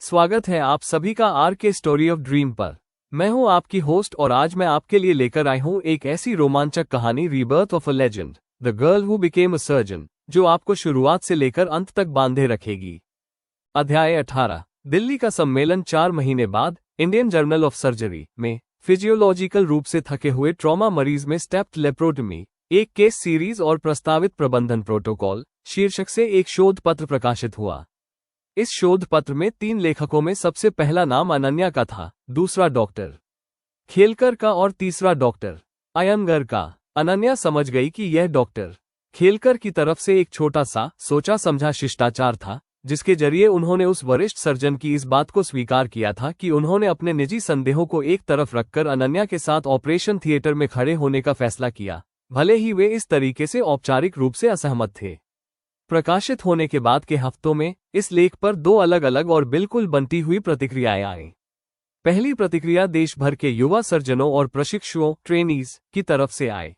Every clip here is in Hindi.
स्वागत है आप सभी का आर के स्टोरी ऑफ ड्रीम पर। मैं हूं आपकी होस्ट और आज मैं आपके लिए लेकर आई हूं एक ऐसी रोमांचक कहानी rebirth of a legend, the girl who became a surgeon, जो आपको शुरुआत से लेकर अंत तक बांधे रखेगी। अध्याय 18। दिल्ली का सम्मेलन 4 महीने बाद इंडियन जर्नल ऑफ सर्जरी में फिजियोलॉजिकल रूप से थके हुए ट्रॉमा मरीज में स्टेप्ड लेप्रोटमी, एक केस सीरीज और प्रस्तावित प्रबंधन प्रोटोकॉल शीर्षक से एक शोध पत्र प्रकाशित हुआ। इस शोध पत्र में 3 लेखकों में सबसे पहला नाम अनन्या का था, दूसरा डॉक्टर खेलकर का और तीसरा डॉक्टर अयंगर का। अनन्या समझ गई कि यह डॉक्टर खेलकर की तरफ से एक छोटा सा सोचा समझा शिष्टाचार था, जिसके जरिए उन्होंने उस वरिष्ठ सर्जन की इस बात को स्वीकार किया था कि उन्होंने अपने निजी संदेहों को एक तरफ रखकर अनन्या के साथ ऑपरेशन थिएटर में खड़े होने का फैसला किया, भले ही वे इस तरीके से औपचारिक रूप से असहमत थे। प्रकाशित होने के बाद के हफ्तों में इस लेख पर 2 अलग अलग और बिल्कुल बनती हुई प्रतिक्रियाएं आईं। पहली प्रतिक्रिया देश भर के युवा सर्जनों और प्रशिक्षुओं ट्रेनीज की तरफ से आए।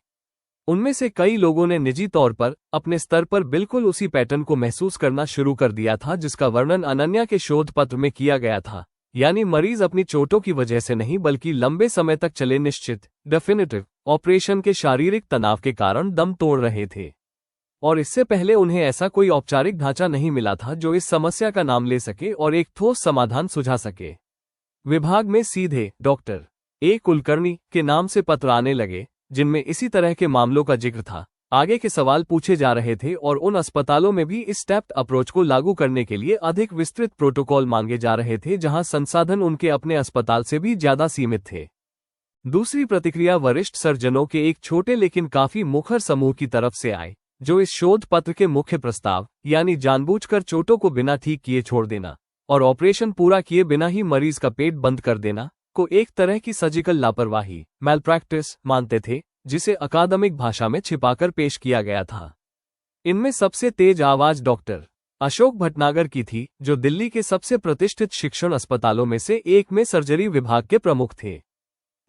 उनमें से कई लोगों ने निजी तौर पर अपने स्तर पर बिल्कुल उसी पैटर्न को महसूस करना शुरू कर दिया था जिसका वर्णन अनन्या के शोध पत्र में किया गया था, यानी मरीज अपनी चोटों की वजह से नहीं बल्कि लंबे समय तक चले निश्चित डेफिनेटिव ऑपरेशन के शारीरिक तनाव के कारण दम तोड़ रहे थे, और इससे पहले उन्हें ऐसा कोई औपचारिक ढांचा नहीं मिला था जो इस समस्या का नाम ले सके और एक ठोस समाधान सुझा सके। विभाग में सीधे डॉक्टर ए कुलकर्णी के नाम से पत्र आने लगे जिनमें इसी तरह के मामलों का जिक्र था। आगे के सवाल पूछे जा रहे थे और उन अस्पतालों में भी इस स्टेप्ड अप्रोच को लागू करने के लिए अधिक विस्तृत प्रोटोकॉल मांगे जा रहे थे, जहां संसाधन उनके अपने अस्पताल से भी ज्यादा सीमित थे। दूसरी प्रतिक्रिया वरिष्ठ सर्जनों के एक छोटे लेकिन काफी मुखर समूह की तरफ से आए, जो इस शोध पत्र के मुख्य प्रस्ताव, यानी जानबूझकर चोटों को बिना ठीक किए छोड़ देना और ऑपरेशन पूरा किए बिना ही मरीज का पेट बंद कर देना, को एक तरह की सर्जिकल लापरवाही मैलप्रैक्टिस मानते थे, जिसे अकादमिक भाषा में छिपाकर पेश किया गया था। इनमें सबसे तेज आवाज डॉक्टर अशोक भटनागर की थी, जो दिल्ली के सबसे प्रतिष्ठित शिक्षण अस्पतालों में से एक में सर्जरी विभाग के प्रमुख थे।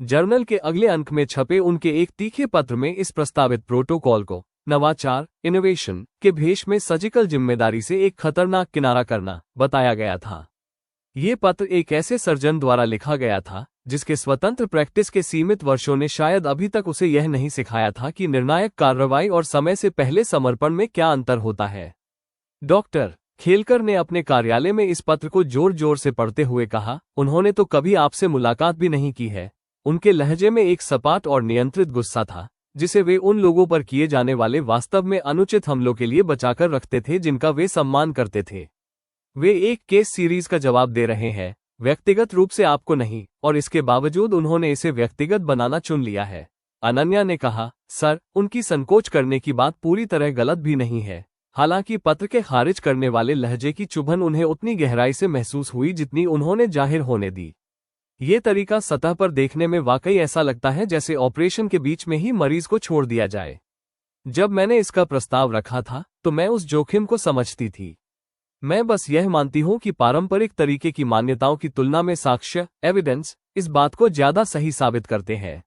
जर्नल के अगले अंक में छपे उनके एक तीखे पत्र में इस प्रस्तावित प्रोटोकॉल को नवाचार इनोवेशन के भेष में सर्जिकल जिम्मेदारी से एक खतरनाक किनारा करना बताया गया था। ये पत्र एक ऐसे सर्जन द्वारा लिखा गया था जिसके स्वतंत्र प्रैक्टिस के सीमित वर्षों ने शायद अभी तक उसे यह नहीं सिखाया था कि निर्णायक कार्रवाई और समय से पहले समर्पण में क्या अंतर होता है। डॉक्टर खेलकर ने अपने कार्यालय में इस पत्र को जोर जोर से पढ़ते हुए कहा, उन्होंने तो कभी आपसे मुलाकात भी नहीं की है। उनके लहजे में एक सपाट और नियंत्रित गुस्सा था, जिसे वे उन लोगों पर किए जाने वाले वास्तव में अनुचित हमलों के लिए बचाकर रखते थे जिनका वे सम्मान करते थे। वे एक केस सीरीज का जवाब दे रहे हैं, व्यक्तिगत रूप से आपको नहीं, और इसके बावजूद उन्होंने इसे व्यक्तिगत बनाना चुन लिया है। अनन्या ने कहा, सर, उनकी संकोच करने की बात पूरी तरह गलत भी नहीं है। हालांकि पत्र के खारिज करने वाले लहजे की चुभन उन्हें उतनी गहराई से महसूस हुई जितनी उन्होंने जाहिर होने दी। ये तरीका सतह पर देखने में वाकई ऐसा लगता है जैसे ऑपरेशन के बीच में ही मरीज को छोड़ दिया जाए। जब मैंने इसका प्रस्ताव रखा था तो मैं उस जोखिम को समझती थी। मैं बस यह मानती हूं कि पारंपरिक तरीके की मान्यताओं की तुलना में साक्ष्य एविडेंस इस बात को ज्यादा सही साबित करते हैं।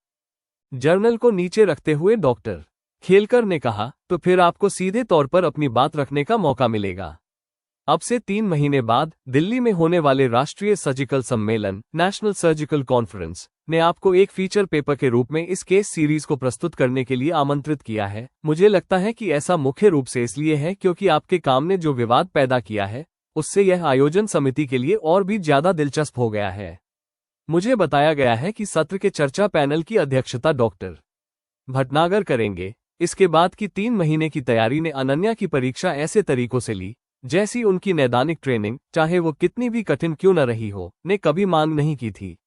जर्नल को नीचे रखते हुए डॉक्टर खेलकर ने कहा, तो फिर आपको सीधे तौर पर अपनी बात रखने का मौका मिलेगा। अब से 3 महीने बाद दिल्ली में होने वाले राष्ट्रीय सर्जिकल सम्मेलन नेशनल सर्जिकल कॉन्फ्रेंस ने आपको एक फीचर पेपर के रूप में इस केस सीरीज को प्रस्तुत करने के लिए आमंत्रित किया है। मुझे लगता है कि ऐसा मुख्य रूप से इसलिए है क्योंकि आपके काम ने जो विवाद पैदा किया है उससे यह आयोजन समिति के लिए और भी ज्यादा दिलचस्प हो गया है। मुझे बताया गया है कि सत्र के चर्चा पैनल की अध्यक्षता डॉक्टर भटनागर करेंगे। इसके बाद की 3 महीने की तैयारी ने अनन्या की परीक्षा ऐसे तरीकों से ली जैसी उनकी नैदानिक ट्रेनिंग, चाहे वो कितनी भी कठिन क्यों न रही हो, ने कभी मांग नहीं की थी।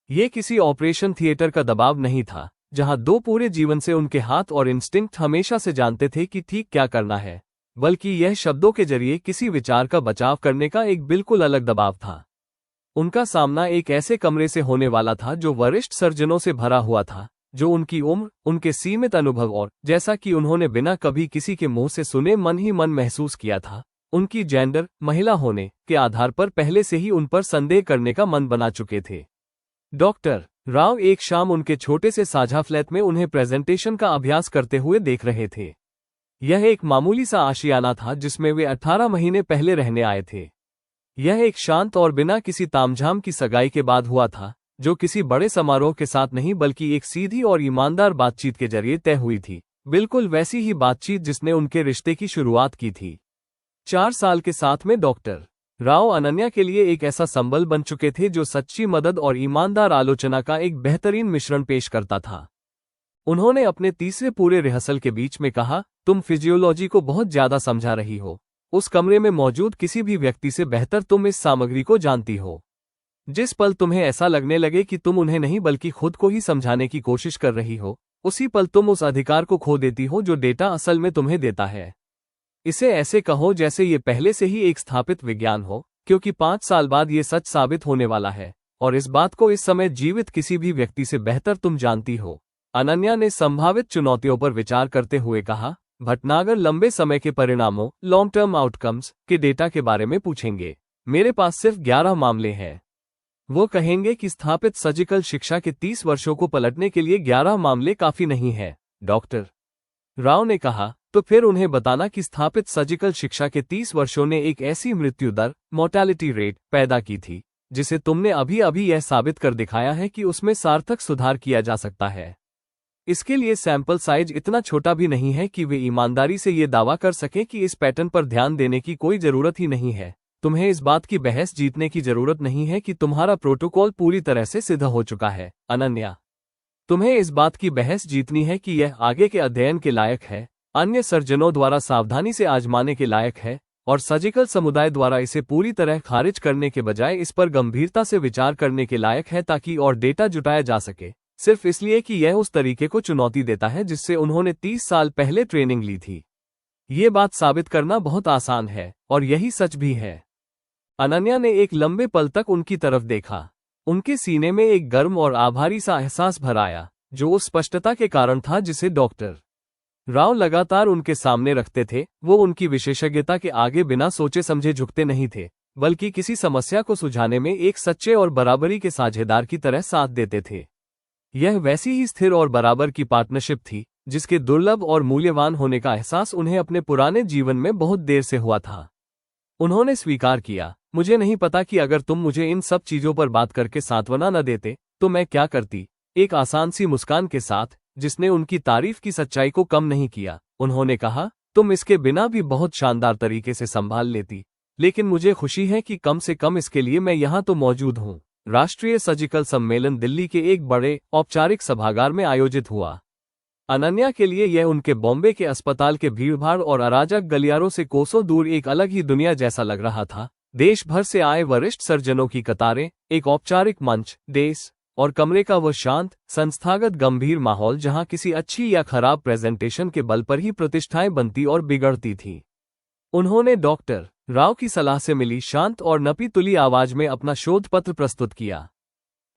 ये किसी ऑपरेशन थिएटर का दबाव नहीं था, जहां 2 पूरे जीवन से उनके हाथ और इंस्टिंक्ट हमेशा से जानते थे कि ठीक क्या करना है, बल्कि यह शब्दों के जरिए किसी विचार का बचाव करने का एक बिल्कुल अलग दबाव था। उनका सामना एक ऐसे कमरे से होने वाला था जो वरिष्ठ सर्जनों से भरा हुआ था, जो उनकी उम्र, उनके सीमित अनुभव और, जैसा कि उन्होंने बिना कभी किसी के मुंह से सुने, मन ही मन महसूस किया था, उनकी जेंडर महिला होने के आधार पर पहले से ही उन पर संदेह करने का मन बना चुके थे। डॉक्टर राव एक शाम उनके छोटे से साझा फ्लैट में उन्हें प्रेजेंटेशन का अभ्यास करते हुए देख रहे थे। यह एक मामूली सा आशियाना था जिसमें वे 18 महीने पहले रहने आए थे। यह एक शांत और बिना किसी तामझाम की सगाई के बाद हुआ था, जो किसी बड़े समारोह के साथ नहीं बल्कि एक सीधी और ईमानदार बातचीत के जरिए तय हुई थी। बिल्कुल वैसी ही बातचीत जिसने उनके रिश्ते की शुरुआत की थी। 4 साल के साथ में डॉक्टर राव अनन्या के लिए एक ऐसा संबल बन चुके थे जो सच्ची मदद और ईमानदार आलोचना का एक बेहतरीन मिश्रण पेश करता था। उन्होंने अपने तीसरे पूरे रिहर्सल के बीच में कहा, तुम फिजियोलॉजी को बहुत ज्यादा समझा रही हो। उस कमरे में मौजूद किसी भी व्यक्ति से बेहतर तुम इस सामग्री को जानती हो। जिस पल तुम्हें ऐसा लगने लगे कि तुम उन्हें नहीं बल्कि खुद को ही समझाने की कोशिश कर रही हो, उसी पल तुम उस अधिकार को खो देती हो जो डेटा असल में तुम्हें देता है। इसे ऐसे कहो जैसे ये पहले से ही एक स्थापित विज्ञान हो, क्योंकि 5 साल बाद ये सच साबित होने वाला है, और इस बात को इस समय जीवित किसी भी व्यक्ति से बेहतर तुम जानती हो। अनन्या ने संभावित चुनौतियों पर विचार करते हुए कहा, भटनागर लंबे समय के परिणामों लॉन्ग टर्म आउटकम्स के डेटा के बारे में पूछेंगे। मेरे पास सिर्फ 11 मामले हैं। वो कहेंगे कि स्थापित सर्जिकल शिक्षा के 30 वर्षों को पलटने के लिए 11 मामले काफी नहीं है। डॉक्टर राव ने कहा, तो फिर उन्हें बताना कि स्थापित सर्जिकल शिक्षा के 30 वर्षों ने एक ऐसी मृत्यु दर मोर्टेलिटी रेट पैदा की थी जिसे तुमने अभी अभी यह साबित कर दिखाया है कि उसमें सार्थक सुधार किया जा सकता है। इसके लिए सैंपल साइज इतना छोटा भी नहीं है कि वे ईमानदारी से ये दावा कर सकें कि इस पैटर्न पर ध्यान देने की कोई जरूरत ही नहीं है। तुम्हें इस बात की बहस जीतने की जरूरत नहीं है कि तुम्हारा प्रोटोकॉल पूरी तरह से सिद्ध हो चुका है। अनन्या, तुम्हें इस बात की बहस जीतनी है कि यह आगे के अध्ययन के लायक है, अन्य सर्जनों द्वारा सावधानी से आजमाने के लायक है, और सर्जिकल समुदाय द्वारा इसे पूरी तरह खारिज करने के बजाय इस पर गंभीरता से विचार करने के लायक है ताकि और डेटा जुटाया जा सके, सिर्फ इसलिए कि यह उस तरीके को चुनौती देता है जिससे उन्होंने 30 साल पहले ट्रेनिंग ली थी। ये बात साबित करना बहुत आसान है, और यही सच भी है। अनन्या ने एक लंबे पल तक उनकी तरफ देखा। उनके सीने में एक गर्म और आभारी सा एहसास भर आया, जो उस स्पष्टता के कारण था जिसे डॉक्टर राव लगातार उनके सामने रखते थे। वो उनकी विशेषज्ञता के आगे बिना सोचे समझे झुकते नहीं थे, बल्कि किसी समस्या को सुलझाने में एक सच्चे और बराबरी के साझेदार की तरह साथ देते थे। यह वैसी ही स्थिर और बराबर की पार्टनरशिप थी जिसके दुर्लभ और मूल्यवान होने का एहसास उन्हें अपने पुराने जीवन में बहुत देर से हुआ था। उन्होंने स्वीकार किया, मुझे नहीं पता कि अगर तुम मुझे इन सब चीजों पर बात करके सांत्वना न देते तो मैं क्या करती। एक आसान सी मुस्कान के साथ जिसने उनकी तारीफ की सच्चाई को कम नहीं किया, उन्होंने कहा, तुम इसके बिना भी बहुत शानदार तरीके से संभाल लेती, लेकिन मुझे खुशी है कि कम से कम इसके लिए मैं यहाँ तो मौजूद हूँ। राष्ट्रीय सर्जिकल सम्मेलन दिल्ली के एक बड़े औपचारिक सभागार में आयोजित हुआ। अनन्या के लिए यह उनके बॉम्बे के अस्पताल के भीड़भाड़ और अराजक गलियारों से कोसों दूर एक अलग ही दुनिया जैसा लग रहा था। देश भर से आए वरिष्ठ सर्जनों की कतारें, एक औपचारिक मंच, डेस्क और कमरे का वह शांत, संस्थागत गंभीर माहौल जहां किसी अच्छी या खराब प्रेजेंटेशन के बल पर ही प्रतिष्ठाएं बनती और बिगड़ती थीं। उन्होंने डॉक्टर राव की सलाह से मिली शांत और नपी तुली आवाज में अपना शोध पत्र प्रस्तुत किया।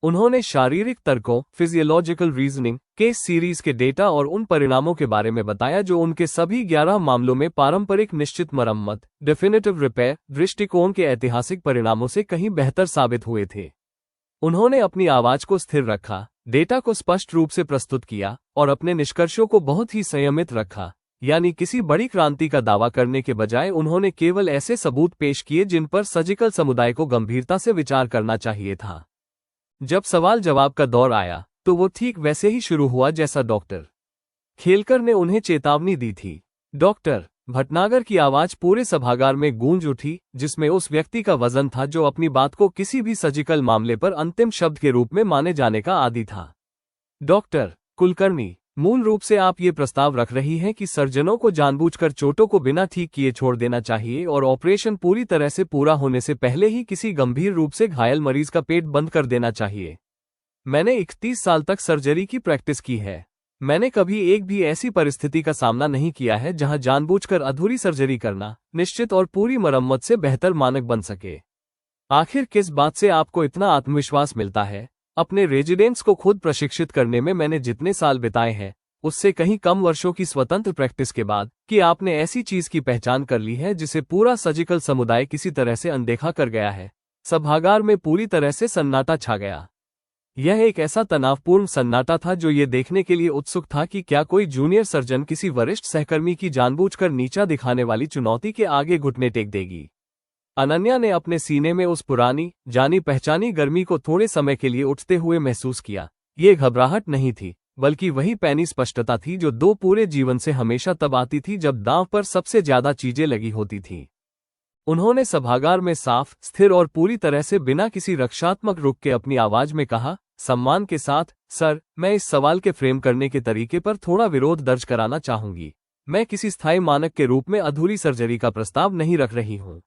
उन्होंने शारीरिक तर्कों, फिजियोलॉजिकल रीजनिंग, केस सीरीज के डेटा और उन परिणामों के बारे में बताया जो उनके सभी 11 मामलों में पारंपरिक निश्चित मरम्मत डेफिनेटिव रिपेयर दृष्टिकोण के ऐतिहासिक परिणामों से कहीं बेहतर साबित हुए थे। उन्होंने अपनी आवाज को स्थिर रखा, डेटा को स्पष्ट रूप से प्रस्तुत किया और अपने निष्कर्षों को बहुत ही संयमित रखा। यानी किसी बड़ी क्रांति का दावा करने के बजाय उन्होंने केवल ऐसे सबूत पेश किए जिन पर सर्जिकल समुदाय को गंभीरता से विचार करना चाहिए था। जब सवाल जवाब का दौर आया तो वो ठीक वैसे ही शुरू हुआ जैसा डॉक्टर खेलकर ने उन्हें चेतावनी दी थी। डॉक्टर भटनागर की आवाज पूरे सभागार में गूंज उठी, जिसमें उस व्यक्ति का वजन था जो अपनी बात को किसी भी सर्जिकल मामले पर अंतिम शब्द के रूप में माने जाने का आदी था। डॉक्टर कुलकर्णी, मूल रूप से आप ये प्रस्ताव रख रही हैं कि सर्जनों को जानबूझकर चोटों को बिना ठीक किए छोड़ देना चाहिए और ऑपरेशन पूरी तरह से पूरा होने से पहले ही किसी गंभीर रूप से घायल मरीज का पेट बंद कर देना चाहिए। मैंने 31 साल तक सर्जरी की प्रैक्टिस की है। मैंने कभी एक भी ऐसी परिस्थिति का सामना नहीं किया है जहां जानबूझकर अधूरी सर्जरी करना निश्चित और पूरी मरम्मत से बेहतर मानक बन सके। आखिर किस बात से आपको इतना आत्मविश्वास मिलता है? अपने रेजिडेंट्स को खुद प्रशिक्षित करने में मैंने जितने साल बिताए हैं उससे कहीं कम वर्षों की स्वतंत्र प्रैक्टिस के बाद कि आपने ऐसी चीज की पहचान कर ली है जिसे पूरा सर्जिकल समुदाय किसी तरह से अनदेखा कर गया है। सभागार में पूरी तरह से सन्नाटा छा गया। यह एक ऐसा तनावपूर्ण सन्नाटा था जो ये देखने के लिए उत्सुक था कि क्या कोई जूनियर सर्जन किसी वरिष्ठ सहकर्मी की जानबूझकर नीचा दिखाने वाली चुनौती के आगे घुटने टेक देगी। अनन्या ने अपने सीने में उस पुरानी जानी पहचानी गर्मी को थोड़े समय के लिए उठते हुए महसूस किया। ये घबराहट नहीं थी, बल्कि वही पैनी स्पष्टता थी जो दो पूरे जीवन से हमेशा तब आती थी जब दांव पर सबसे ज्यादा चीजें लगी होती थीं। उन्होंने सभागार में साफ, स्थिर और पूरी तरह से बिना किसी रक्षात्मक रुख के अपनी आवाज में कहा, सम्मान के साथ, सर, मैं इस सवाल के फ्रेम करने के तरीके पर थोड़ा विरोध दर्ज कराना चाहूंगी। मैं किसी स्थायी मानक के रूप में अधूरी सर्जरी का प्रस्ताव नहीं रख रही हूं।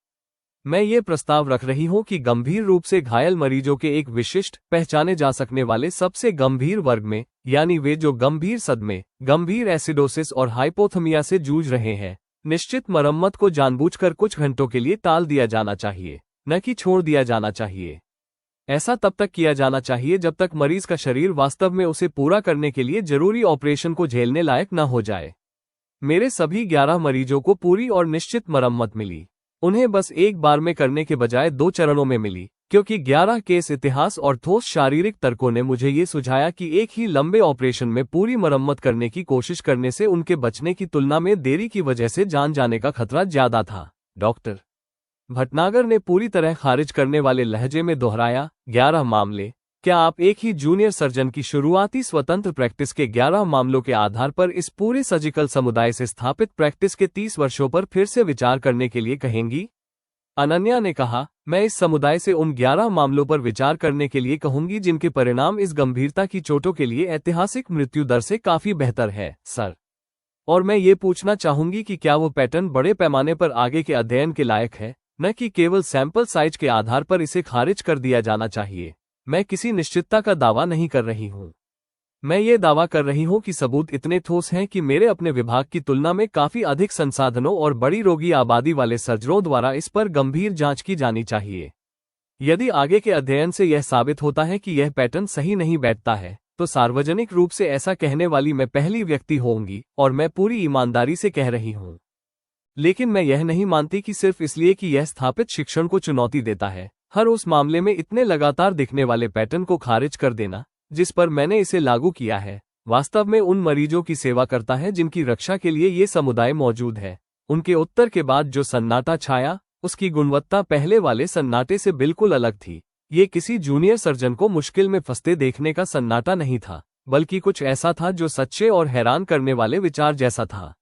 मैं ये प्रस्ताव रख रही हूं कि गंभीर रूप से घायल मरीजों के एक विशिष्ट, पहचाने जा सकने वाले सबसे गंभीर वर्ग में, यानी वे जो गंभीर सदमे, गंभीर एसिडोसिस और हाइपोथर्मिया से जूझ रहे हैं, निश्चित मरम्मत को जानबूझकर कुछ घंटों के लिए टाल दिया जाना चाहिए, न कि छोड़ दिया जाना चाहिए। ऐसा तब तक किया जाना चाहिए जब तक मरीज का शरीर वास्तव में उसे पूरा करने के लिए जरूरी ऑपरेशन को झेलने लायक न हो जाए। मेरे सभी 11 मरीजों को पूरी और निश्चित मरम्मत मिली। उन्हें बस एक बार में करने के बजाय 2 चरणों में मिली, क्योंकि 11 केस इतिहास और ठोस शारीरिक तर्कों ने मुझे ये सुझाया कि एक ही लंबे ऑपरेशन में पूरी मरम्मत करने की कोशिश करने से उनके बचने की तुलना में देरी की वजह से जान जाने का खतरा ज्यादा था। डॉक्टर भटनागर ने पूरी तरह खारिज करने वाले लहजे में दोहराया, 11 मामले? क्या आप एक ही जूनियर सर्जन की शुरुआती स्वतंत्र प्रैक्टिस के 11 मामलों के आधार पर इस पूरे सर्जिकल समुदाय से स्थापित प्रैक्टिस के 30 वर्षों पर फिर से विचार करने के लिए कहेंगी? अनन्या ने कहा, मैं इस समुदाय से उन 11 मामलों पर विचार करने के लिए कहूंगी जिनके परिणाम इस गंभीरता की चोटों के लिए ऐतिहासिक मृत्यु दर से काफी बेहतर है, सर। और मैं ये पूछना चाहूंगी कि क्या वो पैटर्न बड़े पैमाने पर आगे के अध्ययन के लायक है, न कि केवल सैंपल साइज के आधार पर इसे खारिज कर दिया जाना चाहिए। मैं किसी निश्चितता का दावा नहीं कर रही हूं। मैं ये दावा कर रही हूं कि सबूत इतने ठोस हैं कि मेरे अपने विभाग की तुलना में काफी अधिक संसाधनों और बड़ी रोगी आबादी वाले सर्जरों द्वारा इस पर गंभीर जांच की जानी चाहिए। यदि आगे के अध्ययन से यह साबित होता है कि यह पैटर्न सही नहीं बैठता है, तो सार्वजनिक रूप से ऐसा कहने वाली मैं पहली व्यक्ति होंगी, और मैं पूरी ईमानदारी से कह रही हूं। लेकिन मैं यह नहीं मानती कि सिर्फ इसलिए कि यह स्थापित शिक्षण को चुनौती देता है, हर उस मामले में इतने लगातार दिखने वाले पैटर्न को खारिज कर देना जिस पर मैंने इसे लागू किया है, वास्तव में उन मरीजों की सेवा करता है जिनकी रक्षा के लिए ये समुदाय मौजूद है। उनके उत्तर के बाद जो सन्नाटा छाया, उसकी गुणवत्ता पहले वाले सन्नाटे से बिल्कुल अलग थी। ये किसी जूनियर सर्जन को मुश्किल में फंसते देखने का सन्नाटा नहीं था, बल्कि कुछ ऐसा था जो सच्चे और हैरान करने वाले विचार जैसा था।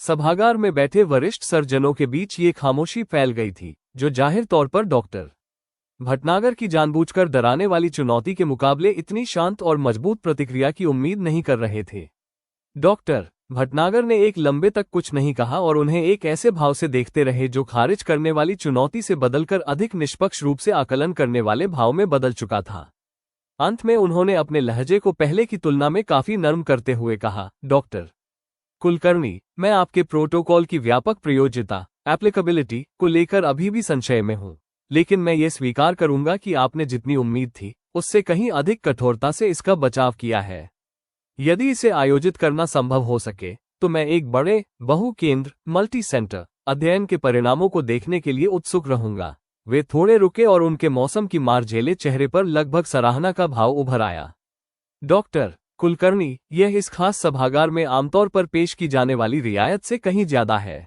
सभागार में बैठे वरिष्ठ सर्जनों के बीच ये खामोशी फैल गई थी, जो जाहिर तौर पर डॉक्टर भटनागर की जानबूझकर डराने वाली चुनौती के मुकाबले इतनी शांत और मजबूत प्रतिक्रिया की उम्मीद नहीं कर रहे थे। डॉक्टर भटनागर ने एक लंबे तक कुछ नहीं कहा और उन्हें एक ऐसे भाव से देखते रहे जो खारिज करने वाली चुनौती से बदलकर अधिक निष्पक्ष रूप से आकलन करने वाले भाव में बदल चुका था। अंत में उन्होंने अपने लहजे को पहले की तुलना में काफी नर्म करते हुए कहा, डॉक्टर कुलकर्णी, मैं आपके प्रोटोकॉल की व्यापक प्रयोज्यता, एप्लीकेबिलिटी को लेकर अभी भी संशय में हूं, लेकिन मैं ये स्वीकार करूंगा कि आपने जितनी उम्मीद थी उससे कहीं अधिक कठोरता से इसका बचाव किया है। यदि इसे आयोजित करना संभव हो सके तो मैं एक बड़े बहु केंद्र मल्टी सेंटर अध्ययन के परिणामों को देखने के लिए उत्सुक रहूंगा। वे थोड़े रुके और उनके मौसम की मार झेले चेहरे पर लगभग सराहना का भाव उभर आया। डॉक्टर कुलकर्णी, यह इस खास सभागार में आमतौर पर पेश की जाने वाली रियायत से कहीं ज्यादा है।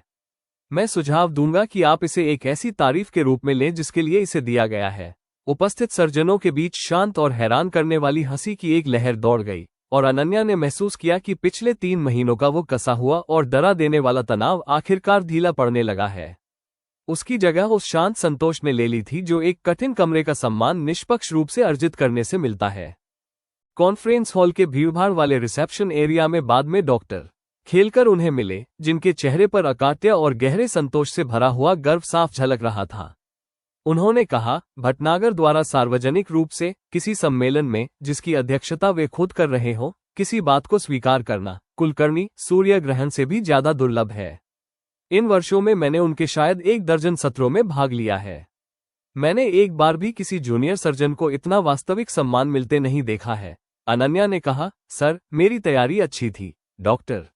मैं सुझाव दूंगा कि आप इसे एक ऐसी तारीफ के रूप में लें जिसके लिए इसे दिया गया है। उपस्थित सर्जनों के बीच शांत और हैरान करने वाली हंसी की एक लहर दौड़ गई, और अनन्या ने महसूस किया कि पिछले 3 महीनों का वो कसा हुआ और डरा देने वाला तनाव आखिरकार ढीला पड़ने लगा है। उसकी जगह उस शांत संतोष ने ले ली थी जो एक कठिन कमरे का सम्मान निष्पक्ष रूप से अर्जित करने से मिलता है। कॉन्फ्रेंस हॉल के भीड़भाड़ वाले रिसेप्शन एरिया में बाद में डॉक्टर खेलकर उन्हें मिले, जिनके चेहरे पर अकाट्य और गहरे संतोष से भरा हुआ गर्व साफ झलक रहा था। उन्होंने कहा, भटनागर द्वारा सार्वजनिक रूप से किसी सम्मेलन में जिसकी अध्यक्षता वे खुद कर रहे हो, किसी बात को स्वीकार करना, कुलकर्णी, सूर्य ग्रहण से भी ज्यादा दुर्लभ है। इन वर्षों में मैंने उनके शायद 1 दर्जन सत्रों में भाग लिया है। मैंने एक बार भी किसी जूनियर सर्जन को इतना वास्तविक सम्मान मिलते नहीं देखा है। अनन्या ने कहा, सर, मेरी तैयारी अच्छी थी। डॉक्टर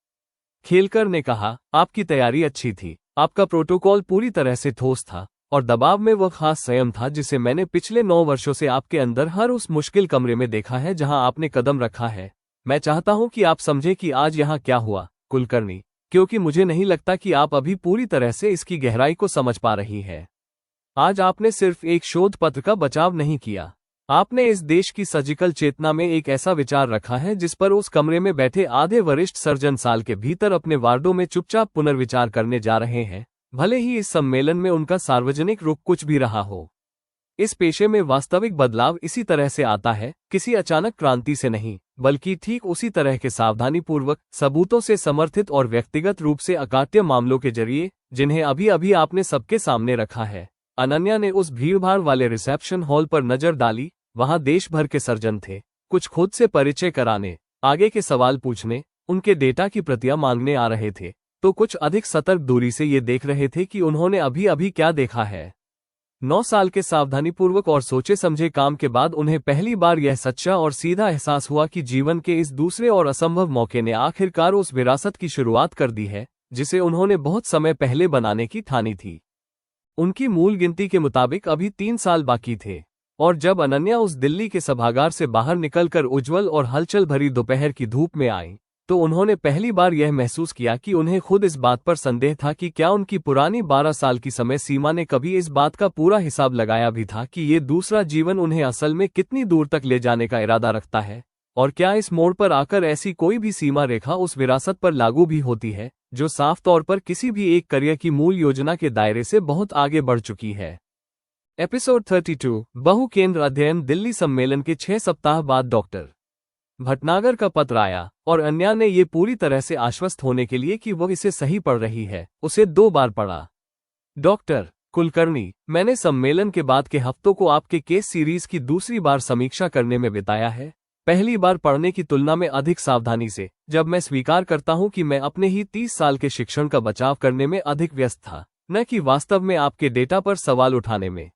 खेलकर ने कहा, आपकी तैयारी अच्छी थी। आपका प्रोटोकॉल पूरी तरह से ठोस था और दबाव में वह खास संयम था जिसे मैंने पिछले 9 वर्षों से आपके अंदर हर उस मुश्किल कमरे में देखा है जहां आपने कदम रखा है। मैं चाहता हूं कि आप समझें कि आज यहां क्या हुआ, कुलकर्णी, क्योंकि मुझे नहीं लगता कि आप अभी पूरी तरह से इसकी गहराई को समझ पा रही है। आज आपने सिर्फ एक शोध पत्र का बचाव नहीं किया, आपने इस देश की सर्जिकल चेतना में एक ऐसा विचार रखा है जिस पर उस कमरे में बैठे आधे वरिष्ठ सर्जन साल के भीतर अपने वार्डों में चुपचाप पुनर्विचार करने जा रहे हैं, भले ही इस सम्मेलन में उनका सार्वजनिक रुख कुछ भी रहा हो। इस पेशे में वास्तविक बदलाव इसी तरह से आता है, किसी अचानक क्रांति से नहीं, बल्कि ठीक उसी तरह के सावधानीपूर्वक, सबूतों से समर्थित और व्यक्तिगत रूप से अकाट्य मामलों के जरिए, जिन्हें अभी अभी आपने सबके सामने रखा है। अनन्या ने उस भीड़भाड़ वाले रिसेप्शन हॉल पर नजर डाली। वहां देश भर के सर्जन थे, कुछ खुद से परिचय कराने, आगे के सवाल पूछने, उनके डेटा की प्रतियां मांगने आ रहे थे, तो कुछ अधिक सतर्क दूरी से ये देख रहे थे कि उन्होंने अभी अभी क्या देखा है। 9 साल के सावधानीपूर्वक और सोचे समझे काम के बाद उन्हें पहली बार यह सच्चा और सीधा एहसास हुआ कि जीवन के इस दूसरे और असंभव मौके ने आखिरकार उस विरासत की शुरुआत कर दी है जिसे उन्होंने बहुत समय पहले बनाने की ठानी थी। उनकी मूल गिनती के मुताबिक अभी 3 साल बाकी थे, और जब अनन्या उस दिल्ली के सभागार से बाहर निकलकर उज्जवल और हलचल भरी दोपहर की धूप में आई, तो उन्होंने पहली बार यह महसूस किया कि उन्हें खुद इस बात पर संदेह था कि क्या उनकी पुरानी 12 साल की समय सीमा ने कभी इस बात का पूरा हिसाब लगाया भी था कि ये दूसरा जीवन उन्हें असल में कितनी दूर तक ले जाने का इरादा रखता है, और क्या इस मोड़ पर आकर ऐसी कोई भी सीमा रेखा उस विरासत पर लागू भी होती है जो साफ तौर पर किसी भी एक करियर की मूल योजना के दायरे से बहुत आगे बढ़ चुकी है। एपिसोड 32 बहु केंद्र अध्ययन। दिल्ली सम्मेलन के 6 सप्ताह बाद डॉक्टर भटनागर का पत्र आया और अन्या ने ये पूरी तरह से आश्वस्त होने के लिए कि वह इसे सही पढ़ रही है, उसे 2 बार पढ़ा। डॉक्टर कुलकर्णी, मैंने सम्मेलन के बाद के हफ्तों को आपके केस सीरीज की दूसरी बार समीक्षा करने में बिताया है, पहली बार पढ़ने की तुलना में अधिक सावधानी से, जब मैं स्वीकार करता हूं कि मैं अपने ही 30 साल के शिक्षण का बचाव करने में अधिक व्यस्त था, न कि वास्तव में आपके डेटा पर सवाल उठाने में।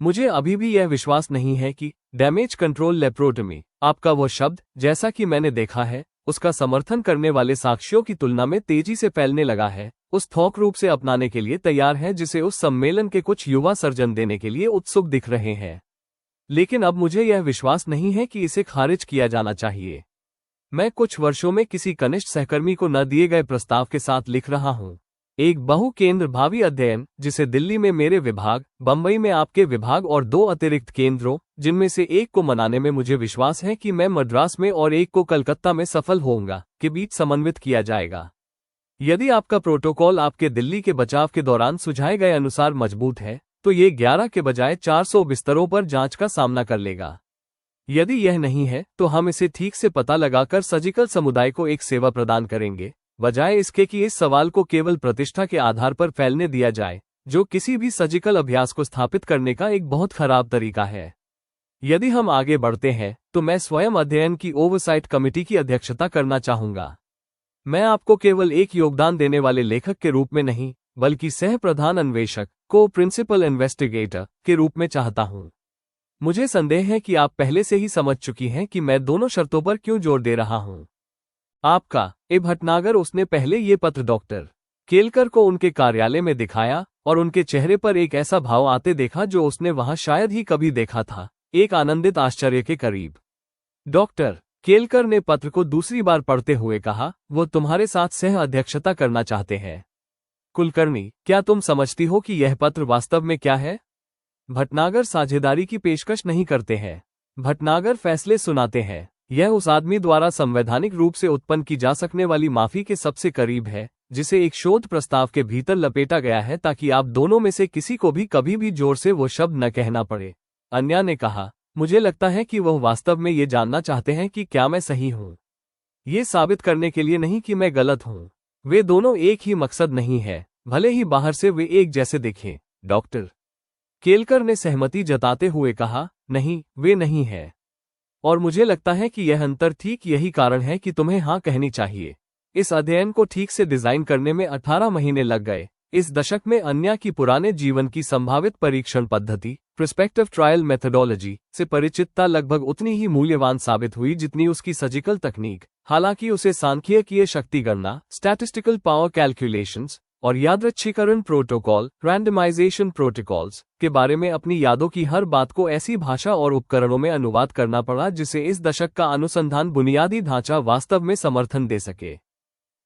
मुझे अभी भी यह विश्वास नहीं है कि डैमेज कंट्रोल लेप्रोटमी, आपका वो शब्द, जैसा कि मैंने देखा है, उसका समर्थन करने वाले साक्ष्यों की तुलना में तेजी से फैलने लगा है, उस थोक रूप से अपनाने के लिए तैयार है जिसे उस सम्मेलन के कुछ युवा सर्जन देने के लिए उत्सुक दिख रहे हैं। लेकिन अब मुझे यह विश्वास नहीं है कि इसे खारिज किया जाना चाहिए। मैं कुछ वर्षों में किसी कनिष्ठ सहकर्मी को न दिए गए प्रस्ताव के साथ लिख रहा हूं, एक बहु केंद्र भावी अध्ययन जिसे दिल्ली में मेरे विभाग, बंबई में आपके विभाग और 2 अतिरिक्त केंद्रों, जिनमें से एक को मनाने में मुझे विश्वास है कि मैं मद्रास में और एक को कलकत्ता में सफल होऊंगा, के बीच समन्वित किया जाएगा। यदि आपका प्रोटोकॉल आपके दिल्ली के बचाव के दौरान सुझाए गए अनुसार मजबूत है, तो ये 11 के बजाय 400 बिस्तरों पर जांच का सामना कर लेगा। यदि यह नहीं है, तो हम इसे ठीक से पता लगाकर सर्जिकल समुदाय को एक सेवा प्रदान करेंगे, बजाय इसके कि इस सवाल को केवल प्रतिष्ठा के आधार पर फैलने दिया जाए, जो किसी भी सर्जिकल अभ्यास को स्थापित करने का एक बहुत खराब तरीका है। यदि हम आगे बढ़ते हैं, तो मैं स्वयं अध्ययन की ओवरसाइट कमेटी की अध्यक्षता करना चाहूंगा। मैं आपको केवल एक योगदान देने वाले लेखक के रूप में नहीं, बल्कि सह प्रधान अन्वेषक, को प्रिंसिपल इन्वेस्टिगेटर के रूप में चाहता हूं। मुझे संदेह है कि आप पहले से ही समझ चुकी हैं कि मैं दोनों शर्तों पर क्यों जोर दे रहा हूं। आपका ए भटनागर। उसने पहले ये पत्र डॉक्टर केलकर को उनके कार्यालय में दिखाया और उनके चेहरे पर एक ऐसा भाव आते देखा जो उसने वहां शायद ही कभी देखा था, एक आनंदित आश्चर्य के करीब। डॉक्टर केलकर ने पत्र को दूसरी बार पढ़ते हुए कहा, वो तुम्हारे साथ सह अध्यक्षता करना चाहते हैं। कुलकर्णी, क्या तुम समझती हो कि यह पत्र वास्तव में क्या है? भटनागर साझेदारी की पेशकश नहीं करते हैं, भटनागर फैसले सुनाते हैं। यह उस आदमी द्वारा संवैधानिक रूप से उत्पन्न की जा सकने वाली माफी के सबसे करीब है, जिसे एक शोध प्रस्ताव के भीतर लपेटा गया है ताकि आप दोनों में से किसी को भी कभी भी जोर से वो शब्द न कहना पड़े। अन्या ने कहा, मुझे लगता है कि वह वास्तव में ये जानना चाहते हैं कि क्या मैं सही हूं, ये साबित करने के लिए नहीं कि मैं गलत हूं। वे दोनों एक ही मकसद नहीं है, भले ही बाहर से वे एक जैसे दिखें। डॉक्टर केलकर ने सहमति जताते हुए कहा, नहीं, वे नहीं है। और मुझे लगता है कि यह अंतर ठीक यही कारण है कि तुम्हें हाँ कहनी चाहिए। इस अध्ययन को ठीक से डिजाइन करने में 18 महीने लग गए। इस दशक में अन्या की पुराने जीवन की संभावित परीक्षण पद्धति, प्रोस्पेक्टिव ट्रायल मेथोडोलॉजी, से परिचितता लगभग उतनी ही मूल्यवान साबित हुई जितनी उसकी सर्जिकल तकनीक। हालांकि उसे सांख्यिकीय शक्ति गणना, स्टैटिस्टिकल पावर कैलकुलेशंस और यादृच्छिकरण प्रोटोकॉल, रैंडमाइजेशन प्रोटोकॉल्स के बारे में अपनी यादों की हर बात को ऐसी भाषा और उपकरणों में अनुवाद करना पड़ा जिसे इस दशक का अनुसंधान बुनियादी ढांचा वास्तव में समर्थन दे सके।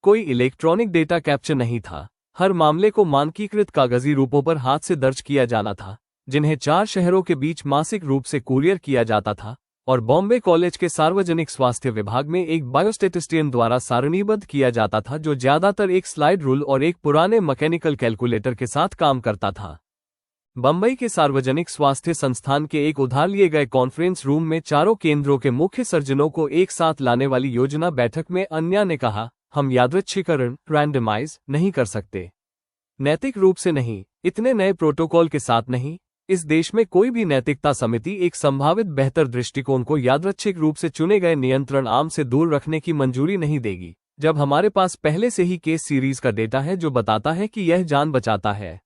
कोई इलेक्ट्रॉनिक डेटा कैप्चर नहीं था, हर मामले को मानकीकृत कागजी रूपों पर हाथ से दर्ज किया जाना था, जिन्हें 4 शहरों के बीच मासिक रूप से कुरियर किया जाता था, और बॉम्बे कॉलेज के सार्वजनिक स्वास्थ्य विभाग में एक बायोस्टेटिस्टियन द्वारा सारणीबद्ध किया जाता था, जो ज्यादातर एक स्लाइड रूल और एक पुराने मैकेनिकल कैलकुलेटर के साथ काम करता था। बंबई के सार्वजनिक स्वास्थ्य संस्थान के एक उधार लिए गए कॉन्फ्रेंस रूम में चारों केंद्रों के मुख्य सर्जनों को एक साथ लाने वाली योजना बैठक में अन्या ने कहा, हम यादृच्छिकरण रैंडमाइज नहीं कर सकते, नैतिक रूप से नहीं, इतने नए प्रोटोकॉल के साथ नहीं। इस देश में कोई भी नैतिकता समिति एक संभावित बेहतर दृष्टिकोण को यादृच्छिक रूप से चुने गए नियंत्रण आर्म से दूर रखने की मंजूरी नहीं देगी, जब हमारे पास पहले से ही केस सीरीज का डेटा है जो बताता है कि यह जान बचाता है।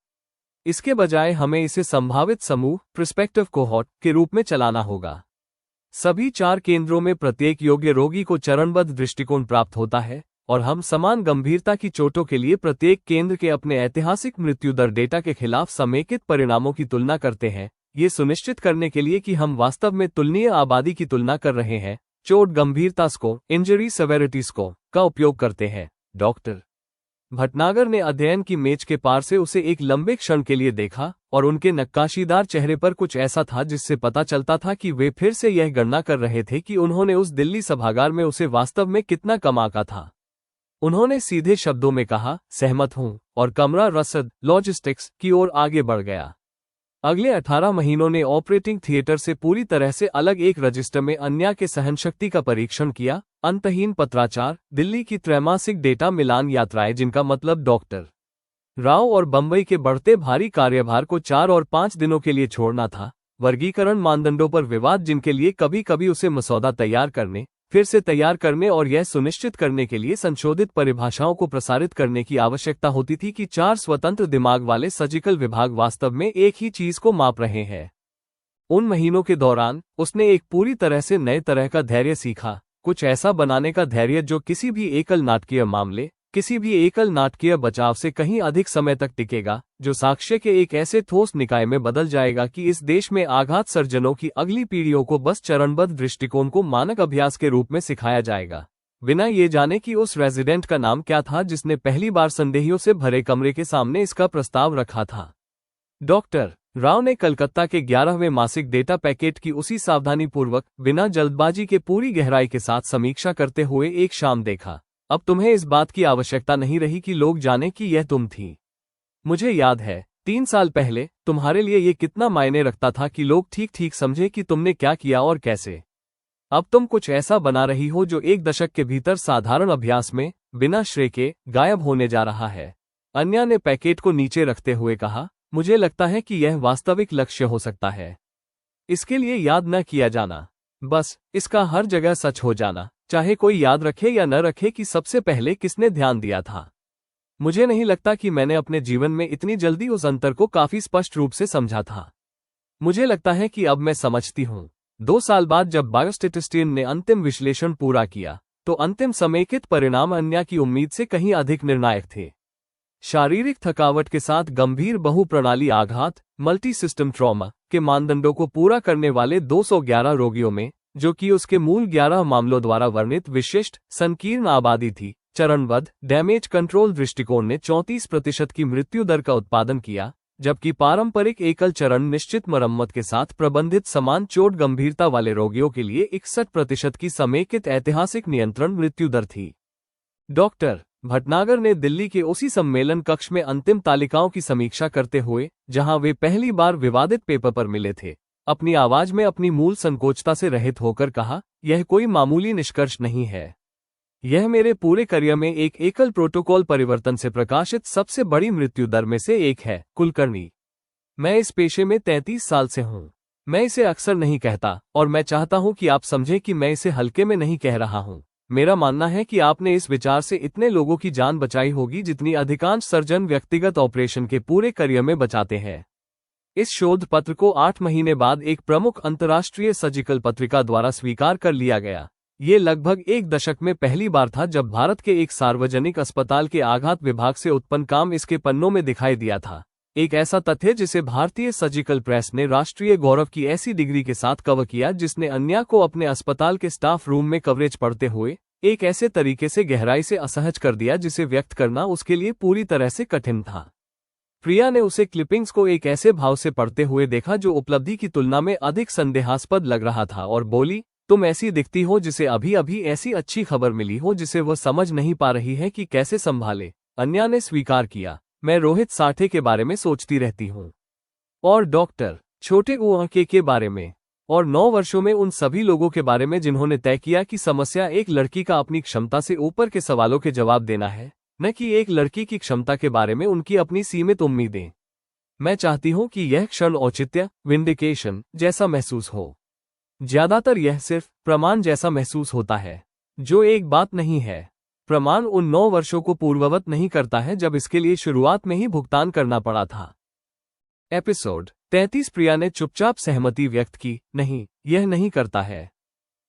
इसके बजाय हमें इसे संभावित समूह प्रोस्पेक्टिव कोहॉर्ट के रूप में चलाना होगा। सभी 4 केंद्रों में प्रत्येक योग्य रोगी को चरणबद्ध दृष्टिकोण प्राप्त होता है, और हम समान गंभीरता की चोटों के लिए प्रत्येक केंद्र के अपने ऐतिहासिक मृत्यु दर डेटा के खिलाफ समेकित परिणामों की तुलना करते हैं, ये सुनिश्चित करने के लिए कि हम वास्तव में तुलनीय आबादी की तुलना कर रहे हैं। चोट गंभीरता स्कोर इंजरी सेवेरिटी स्कोर का उपयोग करते हैं। डॉक्टर भटनागर ने अध्ययन की मेज के पार से उसे एक लंबे क्षण के लिए देखा, और उनके नक्काशीदार चेहरे पर कुछ ऐसा था जिससे पता चलता था कि वे फिर से यह गणना कर रहे थे कि उन्होंने उस दिल्ली सभागार में उसे वास्तव में कितना कम आंका था। उन्होंने सीधे शब्दों में कहा, सहमत हूं, और कमरा रसद लॉजिस्टिक्स की ओर आगे बढ़ गया। अगले 18 महीनों ने ऑपरेटिंग थिएटर से पूरी तरह से अलग एक रजिस्टर में अन्या के सहनशक्ति का परीक्षण किया। अंतहीन पत्राचार, दिल्ली की त्रैमासिक डेटा मिलान यात्राएं, जिनका मतलब डॉक्टर राव और बंबई के बढ़ते भारी कार्यभार को 4 और 5 दिनों के लिए छोड़ना था। वर्गीकरण मानदंडों पर विवाद, जिनके लिए कभी कभी उसे मसौदा तैयार करने, फिर से तैयार करने और यह सुनिश्चित करने के लिए संशोधित परिभाषाओं को प्रसारित करने की आवश्यकता होती थी कि 4 स्वतंत्र दिमाग वाले सर्जिकल विभाग वास्तव में एक ही चीज को माप रहे हैं। उन महीनों के दौरान उसने एक पूरी तरह से नए तरह का धैर्य सीखा, कुछ ऐसा बनाने का धैर्य जो किसी भी एकल नाटकीय मामले, किसी भी एकल नाटकीय बचाव से कहीं अधिक समय तक टिकेगा, जो साक्ष्य के एक ऐसे ठोस निकाय में बदल जाएगा कि इस देश में आघात सर्जनों की अगली पीढ़ियों को बस चरणबद्ध दृष्टिकोण को मानक अभ्यास के रूप में सिखाया जाएगा, बिना ये जाने कि उस रेजिडेंट का नाम क्या था जिसने पहली बार संदेहियों से भरे कमरे के सामने इसका प्रस्ताव रखा था। डॉक्टर राव ने कलकत्ता के 11वें मासिक डेटा पैकेट की उसी सावधानीपूर्वक, बिना जल्दबाजी के पूरी गहराई के साथ समीक्षा करते हुए एक शाम देखा। अब तुम्हें इस बात की आवश्यकता नहीं रही कि लोग जाने कि यह तुम थी। मुझे याद है 3 साल पहले तुम्हारे लिए यह कितना मायने रखता था कि लोग ठीक ठीक समझे कि तुमने क्या किया और कैसे। अब तुम कुछ ऐसा बना रही हो जो 1 दशक के भीतर साधारण अभ्यास में, बिना श्रेय के, गायब होने जा रहा है। अन्या ने पैकेट को नीचे रखते हुए कहा, मुझे लगता है कि यह वास्तविक लक्ष्य हो सकता है। इसके लिए याद न किया जाना, बस इसका हर जगह सच हो जाना, चाहे कोई याद रखे या न रखे कि सबसे पहले किसने ध्यान दिया था। मुझे नहीं लगता कि मैंने अपने जीवन में इतनी जल्दी उस अंतर को काफी स्पष्ट रूप से समझा था। मुझे लगता है कि अब मैं समझती हूँ। 2 साल बाद जब बायोस्टेटिस्टियन ने अंतिम विश्लेषण पूरा किया, तो अंतिम समेकित परिणाम अन्या की उम्मीद से कहीं अधिक निर्णायक थे। शारीरिक थकावट के साथ गंभीर बहुप्रणाली आघात, मल्टी सिस्टम ट्रॉमा के मानदंडों को पूरा करने वाले 211 रोगियों में, जो कि उसके मूल 11 मामलों द्वारा वर्णित विशिष्ट संकीर्ण आबादी थी, चरणबद्ध डैमेज कंट्रोल दृष्टिकोण ने 34% की मृत्यु दर का उत्पादन किया, जबकि पारंपरिक एकल चरण निश्चित मरम्मत के साथ प्रबंधित समान चोट गंभीरता वाले रोगियों के लिए 61% की समेकित ऐतिहासिक नियंत्रण मृत्यु दर थी। डॉक्टर भटनागर ने दिल्ली के उसी सम्मेलन कक्ष में अंतिम तालिकाओं की समीक्षा करते हुए, जहां वे पहली बार विवादित पेपर पर मिले थे, अपनी आवाज में अपनी मूल संकोचता से रहित होकर कहा, यह कोई मामूली निष्कर्ष नहीं है। यह मेरे पूरे करियर में एक एकल प्रोटोकॉल परिवर्तन से प्रकाशित सबसे बड़ी मृत्यु दर में से एक है। कुलकर्णी, मैं इस पेशे में 33 साल से हूं। मैं इसे अक्सर नहीं कहता, और मैं चाहता हूं कि आप समझें कि मैं इसे हल्के में नहीं कह रहा हूं। मेरा मानना है कि आपने इस विचार से इतने लोगों की जान बचाई होगी जितनी अधिकांश सर्जन व्यक्तिगत ऑपरेशन के पूरे करियर में बचाते हैं। इस शोध पत्र को 8 महीने बाद एक प्रमुख अंतर्राष्ट्रीय सर्जिकल पत्रिका द्वारा स्वीकार कर लिया गया। ये लगभग 1 दशक में पहली बार था जब भारत के एक सार्वजनिक अस्पताल के आघात विभाग से उत्पन्न काम इसके पन्नों में दिखाई दिया था। एक ऐसा तथ्य जिसे भारतीय सर्जिकल प्रेस ने राष्ट्रीय गौरव की ऐसी डिग्री के साथ कवर किया जिसने अन्या को अपने अस्पताल के स्टाफ रूम में कवरेज पढ़ते हुए एक ऐसे तरीके से गहराई से असहज कर दिया जिसे व्यक्त करना उसके लिए पूरी तरह से कठिन था। प्रिया ने उसे क्लिपिंग्स को एक ऐसे भाव से पढ़ते हुए देखा जो उपलब्धि की तुलना में अधिक संदेहास्पद लग रहा था और बोली, तुम ऐसी दिखती हो जिसे अभी अभी ऐसी अच्छी खबर मिली हो जिसे वह समझ नहीं पा रही है कि कैसे संभाले। अन्या ने स्वीकार किया, मैं रोहित साठे के बारे में सोचती रहती हूँ। और डॉक्टर छोटे उआके के बारे में। और 9 वर्षों में उन सभी लोगों के बारे में जिन्होंने तय किया कि समस्या एक लड़की का अपनी क्षमता से ऊपर के सवालों के जवाब देना है, न कि एक लड़की की क्षमता के बारे में उनकी अपनी सीमित उम्मीदें। मैं चाहती हूं कि यह क्षण औचित्य विंडिकेशन जैसा महसूस हो। ज्यादातर यह सिर्फ प्रमाण जैसा महसूस होता है, जो एक बात नहीं है। प्रमाण उन 9 वर्षों को पूर्ववत नहीं करता है जब इसके लिए शुरुआत में ही भुगतान करना पड़ा था। एपिसोड 33। प्रिया ने चुपचाप सहमति व्यक्त की, नहीं, यह नहीं करता है।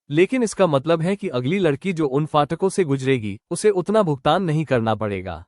लेकिन इसका मतलब है कि अगली लड़की जो उन फाटकों से गुजरेगी उसे उतना भुगतान नहीं करना पड़ेगा।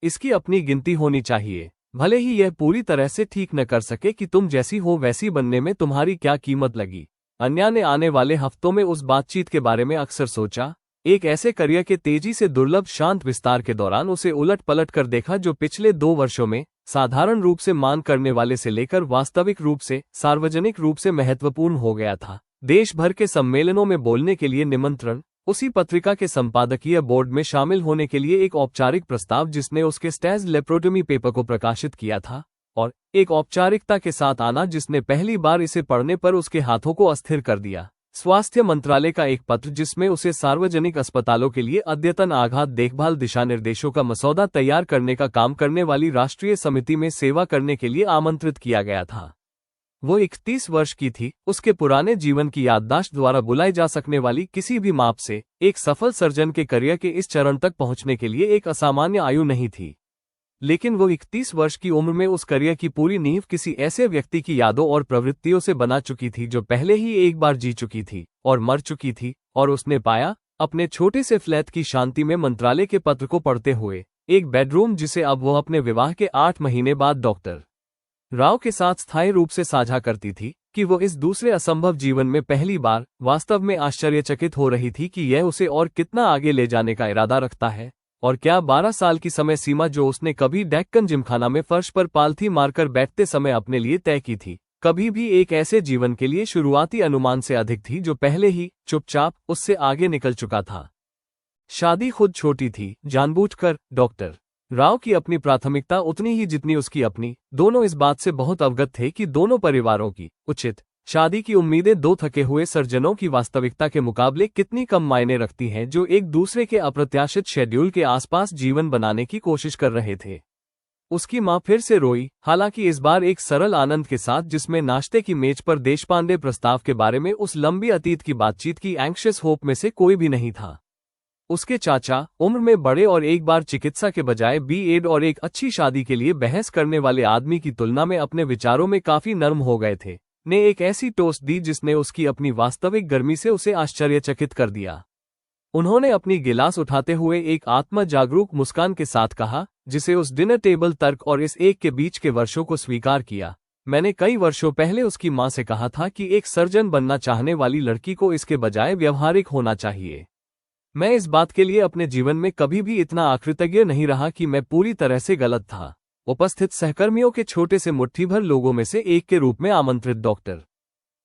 इसकी अपनी गिनती होनी चाहिए, भले ही यह पूरी तरह से ठीक न कर सके कि तुम जैसी हो वैसी बनने में तुम्हारी क्या कीमत लगी। अन्या ने आने वाले हफ्तों में उस बातचीत के बारे में अक्सर सोचा, एक ऐसे करियर के तेजी से दुर्लभ शांत विस्तार के दौरान उसे उलट पलट कर देखा जो पिछले 2 वर्षों में साधारण रूप से मान करने वाले से लेकर वास्तविक रूप से सार्वजनिक रूप से महत्वपूर्ण हो गया था। देश भर के सम्मेलनों में बोलने के लिए निमंत्रण, उसी पत्रिका के संपादकीय बोर्ड में शामिल होने के लिए एक औपचारिक प्रस्ताव जिसने उसके स्टेज लेप्रोटमी पेपर को प्रकाशित किया था, और एक औपचारिकता के साथ आना जिसने पहली बार इसे पढ़ने पर उसके हाथों को अस्थिर कर दिया। स्वास्थ्य मंत्रालय का एक पत्र जिसमें उसे सार्वजनिक अस्पतालों के लिए अद्यतन आघात देखभाल दिशानिर्देशों का मसौदा तैयार करने का काम करने वाली राष्ट्रीय समिति में सेवा करने के लिए आमंत्रित किया गया था। वो 31 वर्ष की थी। उसके पुराने जीवन की याददाश्त द्वारा बुलाई जा सकने वाली किसी भी माप से एक सफल सर्जन के करियर के इस चरण तक पहुंचने के लिए एक असामान्य आयु नहीं थी। लेकिन वो 31 वर्ष की उम्र में उस करियर की पूरी नींव किसी ऐसे व्यक्ति की यादों और प्रवृत्तियों से बना चुकी थी जो पहले ही एक बार जी चुकी थी और मर चुकी थी। और उसने पाया, अपने छोटे से फ्लैट की शांति में मंत्रालय के पत्र को पढ़ते हुए, एक बेडरूम जिसे अब वो अपने विवाह के 8 महीने बाद डॉक्टर राव के साथ स्थायी रूप से साझा करती थी, कि वो इस दूसरे असंभव जीवन में पहली बार वास्तव में आश्चर्यचकित हो रही थी कि यह उसे और कितना आगे ले जाने का इरादा रखता है। और क्या 12 साल की समय सीमा जो उसने कभी डेक्कन जिमखाना में फर्श पर पालथी मारकर बैठते समय अपने लिए तय की थी, कभी भी एक ऐसे जीवन के लिए शुरुआती अनुमान से अधिक थी जो पहले ही चुपचाप उससे आगे निकल चुका था। शादी खुद छोटी थी, जानबूझकर। डॉक्टर राव की अपनी प्राथमिकता उतनी ही जितनी उसकी अपनी। दोनों इस बात से बहुत अवगत थे कि दोनों परिवारों की उचित शादी की उम्मीदें 2 थके हुए सर्जनों की वास्तविकता के मुकाबले कितनी कम मायने रखती हैं जो एक दूसरे के अप्रत्याशित शेड्यूल के आसपास जीवन बनाने की कोशिश कर रहे थे। उसकी मां फिर से रोई, हालांकि इस बार एक सरल आनंद के साथ जिसमें नाश्ते की मेज पर देशपांडे प्रस्ताव के बारे में उस लंबी अतीत की बातचीत की एंक्शियस होप में से कोई भी नहीं था। उसके चाचा, उम्र में बड़े और एक बार चिकित्सा के बजाय B.Ed और एक अच्छी शादी के लिए बहस करने वाले आदमी की तुलना में अपने विचारों में काफी नर्म हो गए थे, ने एक ऐसी टोस्ट दी जिसने उसकी अपनी वास्तविक गर्मी से उसे आश्चर्यचकित कर दिया। उन्होंने अपनी गिलास उठाते हुए एक आत्म जागरूक मुस्कान के साथ कहा, जिसे उस डिनर टेबल तर्क और इस एक के बीच के वर्षों को स्वीकार किया। मैंने कई वर्षों पहले उसकी मां से कहा था कि एक सर्जन बनना चाहने वाली लड़की को इसके बजाय व्यवहारिक होना चाहिए। मैं इस बात के लिए अपने जीवन में कभी भी इतना अकृतज्ञ नहीं रहा कि मैं पूरी तरह से गलत था। उपस्थित सहकर्मियों के छोटे से मुट्ठी भर लोगों में से एक के रूप में आमंत्रित डॉक्टर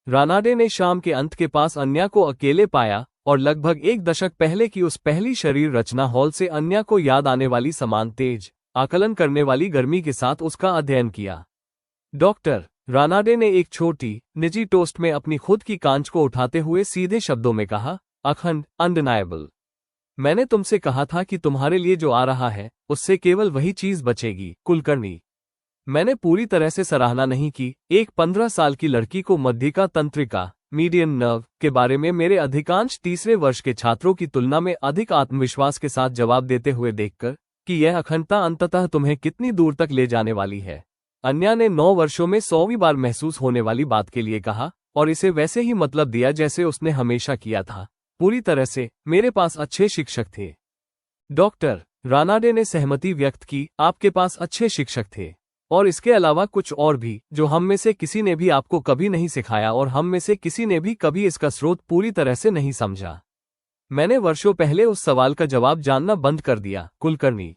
रानाडे ने शाम के अंत के पास अन्या को अकेले पाया और लगभग 1 दशक पहले की उस पहली शरीर रचना हॉल से अन्या को याद आने वाली समान तेज, आकलन करने वाली गर्मी के साथ उसका अध्ययन किया। डॉक्टर रानाडे ने एक छोटी, निजी टोस्ट में अपनी खुद की कांच को उठाते हुए सीधे शब्दों में कहा, अखंड, अनडिनाएबल। मैंने तुमसे कहा था कि तुम्हारे लिए जो आ रहा है उससे केवल वही चीज बचेगी, कुलकर्णी। मैंने पूरी तरह से सराहना नहीं की। एक 15 साल की लड़की को मध्यिका तंत्रिका मीडियन नर्व के बारे में मेरे अधिकांश तीसरे वर्ष के छात्रों की तुलना में अधिक आत्मविश्वास के साथ जवाब देते हुए देखकर कि यह अखंडता अंततः तुम्हें कितनी दूर तक ले जाने वाली है, अन्या ने 9 वर्षों में 100वीं बार महसूस होने वाली बात के लिए कहा, और इसे वैसे ही मतलब दिया जैसे उसने हमेशा किया था। पूरी तरह से, मेरे पास अच्छे शिक्षक थे। डॉक्टर रानाडे ने सहमति व्यक्त की, आपके पास अच्छे शिक्षक थे, और इसके अलावा कुछ और भी जो हम में से किसी ने भी आपको कभी नहीं सिखाया और हम में से किसी ने भी कभी इसका स्रोत पूरी तरह से नहीं समझा। मैंने वर्षों पहले उस सवाल का जवाब जानना बंद कर दिया, कुलकर्णी।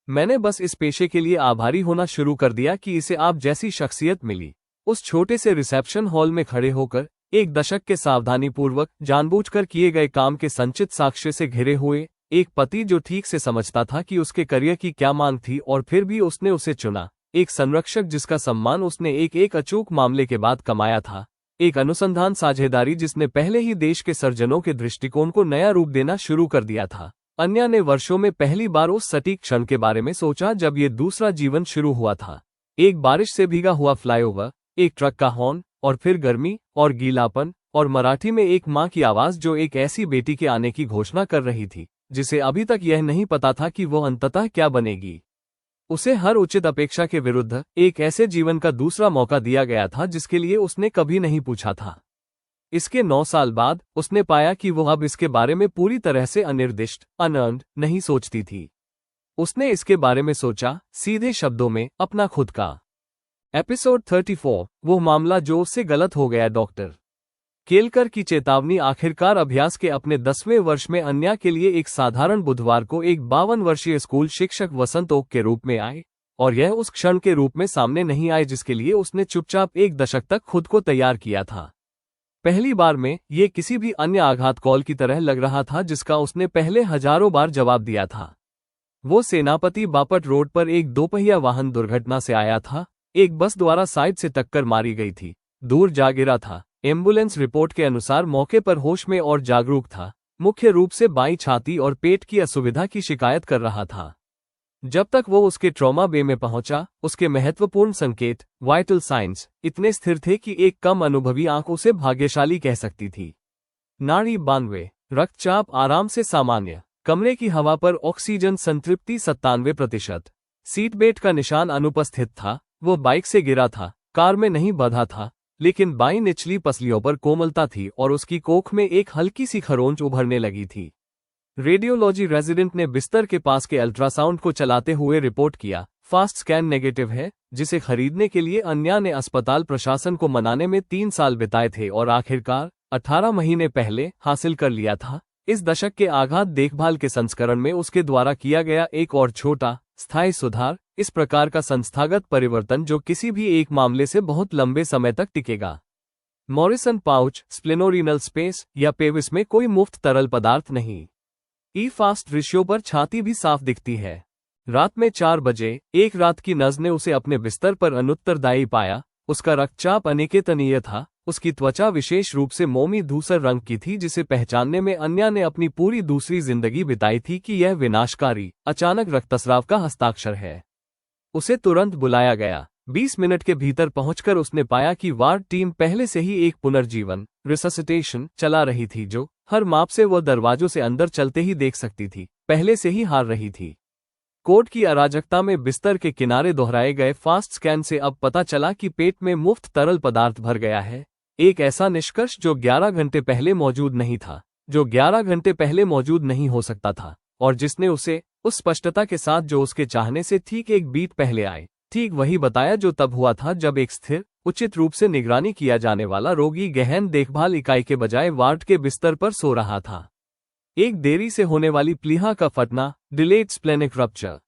मैंने बस इस पेशे के लिए आभारी होना शुरू कर दिया कि इसे आप जैसी शख्सियत मिली। उस छोटे से रिसेप्शन हॉल में खड़े होकर, एक दशक के सावधानीपूर्वक जानबूझकर किए गए काम के संचित साक्ष्य से घिरे हुए, एक पति जो ठीक से समझता था कि उसके करियर की क्या मांग थी और फिर भी उसने उसे चुना, एक संरक्षक जिसका सम्मान उसने एक अचूक मामले के बाद कमाया था, एक अनुसंधान साझेदारी जिसने पहले ही देश के सर्जनों के दृष्टिकोण को नया रूप देना शुरू कर दिया था। अन्या ने वर्षों में पहली बार उस सटीक क्षण के बारे में सोचा जब ये दूसरा जीवन शुरू हुआ था। एक बारिश से भीगा हुआ फ्लाईओवर, एक ट्रक का हॉर्न, और फिर गर्मी और गीलापन, और मराठी में एक माँ की आवाज जो एक ऐसी बेटी के आने की घोषणा कर रही थी जिसे अभी तक यह नहीं पता था कि वो अंततः क्या बनेगी। उसे हर उचित अपेक्षा के विरुद्ध एक ऐसे जीवन का दूसरा मौका दिया गया था जिसके लिए उसने कभी नहीं पूछा था। इसके 9 साल बाद उसने पाया कि वो अब इसके बारे में पूरी तरह से अनिर्दिष्ट, अनअर्न्ड नहीं सोचती थी। उसने इसके बारे में सोचा, सीधे शब्दों में, अपना खुद का। एपिसोड 34, वो मामला जो उससे गलत हो गया। डॉक्टर केलकर की चेतावनी आखिरकार अभ्यास के अपने 10वें वर्ष में अन्या के लिए एक साधारण बुधवार को एक 52 वर्षीय स्कूल शिक्षक वसंत ओक के रूप में आए, और यह उस क्षण के रूप में सामने नहीं आए जिसके लिए उसने चुपचाप एक दशक तक खुद को तैयार किया था। पहली बार में ये किसी भी अन्य आघात कॉल की तरह लग रहा था जिसका उसने पहले हजारों बार जवाब दिया था। वो सेनापति बापट रोड पर एक दोपहिया वाहन दुर्घटना से आया था। एक बस द्वारा साइड से टक्कर मारी गई थी, दूर जा गिरा था। एम्बुलेंस रिपोर्ट के अनुसार मौके पर होश में और जागरूक था। मुख्य रूप से बाईं छाती और पेट की असुविधा की शिकायत कर रहा था। जब तक वो उसके ट्रॉमा बे में पहुंचा, उसके महत्वपूर्ण संकेत, वाइटल साइंस, इतने स्थिर थे कि एक कम अनुभवी आंख उसे भाग्यशाली कह सकती थी। नाड़ी 92, रक्तचाप आराम से सामान्य, कमरे की हवा पर ऑक्सीजन संतृप्ति 97%, सीट बेल्ट का निशान अनुपस्थित था। वो बाइक से गिरा था, कार में नहीं बंधा था, लेकिन बाईं निचली पसलियों पर कोमलता थी और उसकी कोख में एक हल्की सी खरोंच उभरने लगी थी। रेडियोलॉजी रेजिडेंट ने बिस्तर के पास के अल्ट्रासाउंड को चलाते हुए रिपोर्ट किया, फास्ट स्कैन नेगेटिव है, जिसे खरीदने के लिए अन्या ने अस्पताल प्रशासन को मनाने में 3 साल बिताए थे और आखिरकार 18 महीने पहले हासिल कर लिया था। इस दशक के आघात देखभाल के संस्करण में उसके द्वारा किया गया एक और छोटा, स्थायी सुधार, इस प्रकार का संस्थागत परिवर्तन जो किसी भी एक मामले से बहुत लंबे समय तक टिकेगा। मॉरिसन पाउच, स्प्लेनोरिनल स्पेस या पेविस में कोई मुफ्त तरल पदार्थ नहीं। ई फास्ट रेशियो पर छाती भी साफ दिखती है। रात में 4 बजे एक रात की नज़ ने उसे अपने बिस्तर पर अनुत्तरदायी पाया। उसका रक्तचाप अनिकेतनीय था, उसकी त्वचा विशेष रूप से मोमी धूसर रंग की थी जिसे पहचानने में अन्या ने अपनी पूरी दूसरी जिंदगी बिताई थी कि यह विनाशकारी, अचानक रक्तस्राव का हस्ताक्षर है। उसे तुरंत बुलाया गया। 20 मिनट के भीतर पहुंचकर उसने पाया कि वार्ड टीम पहले से ही एक पुनर्जीवन, रिससिटेशन, चला रही थी जो हर माप से वह दरवाजों से अंदर चलते ही देख सकती थी, पहले से ही हार रही थी। कोर्ट की अराजकता में बिस्तर के किनारे दोहराए गए फास्ट स्कैन से अब पता चला कि पेट में मुफ्त तरल पदार्थ भर गया है। एक ऐसा निष्कर्ष जो 11 घंटे पहले मौजूद नहीं था, जो 11 घंटे पहले मौजूद नहीं हो सकता था, और जिसने उसे उस स्पष्टता के साथ जो उसके चाहने से ठीक एक बीट पहले आए, ठीक वही बताया जो तब हुआ था जब एक स्थिर, उचित रूप से निगरानी किया जाने वाला रोगी गहन देखभाल इकाई के बजाय वार्ड के बिस्तर पर सो रहा था। एक देरी से होने वाली प्लीहा का फटना, डिलेड स्प्लेनिक रप्चर,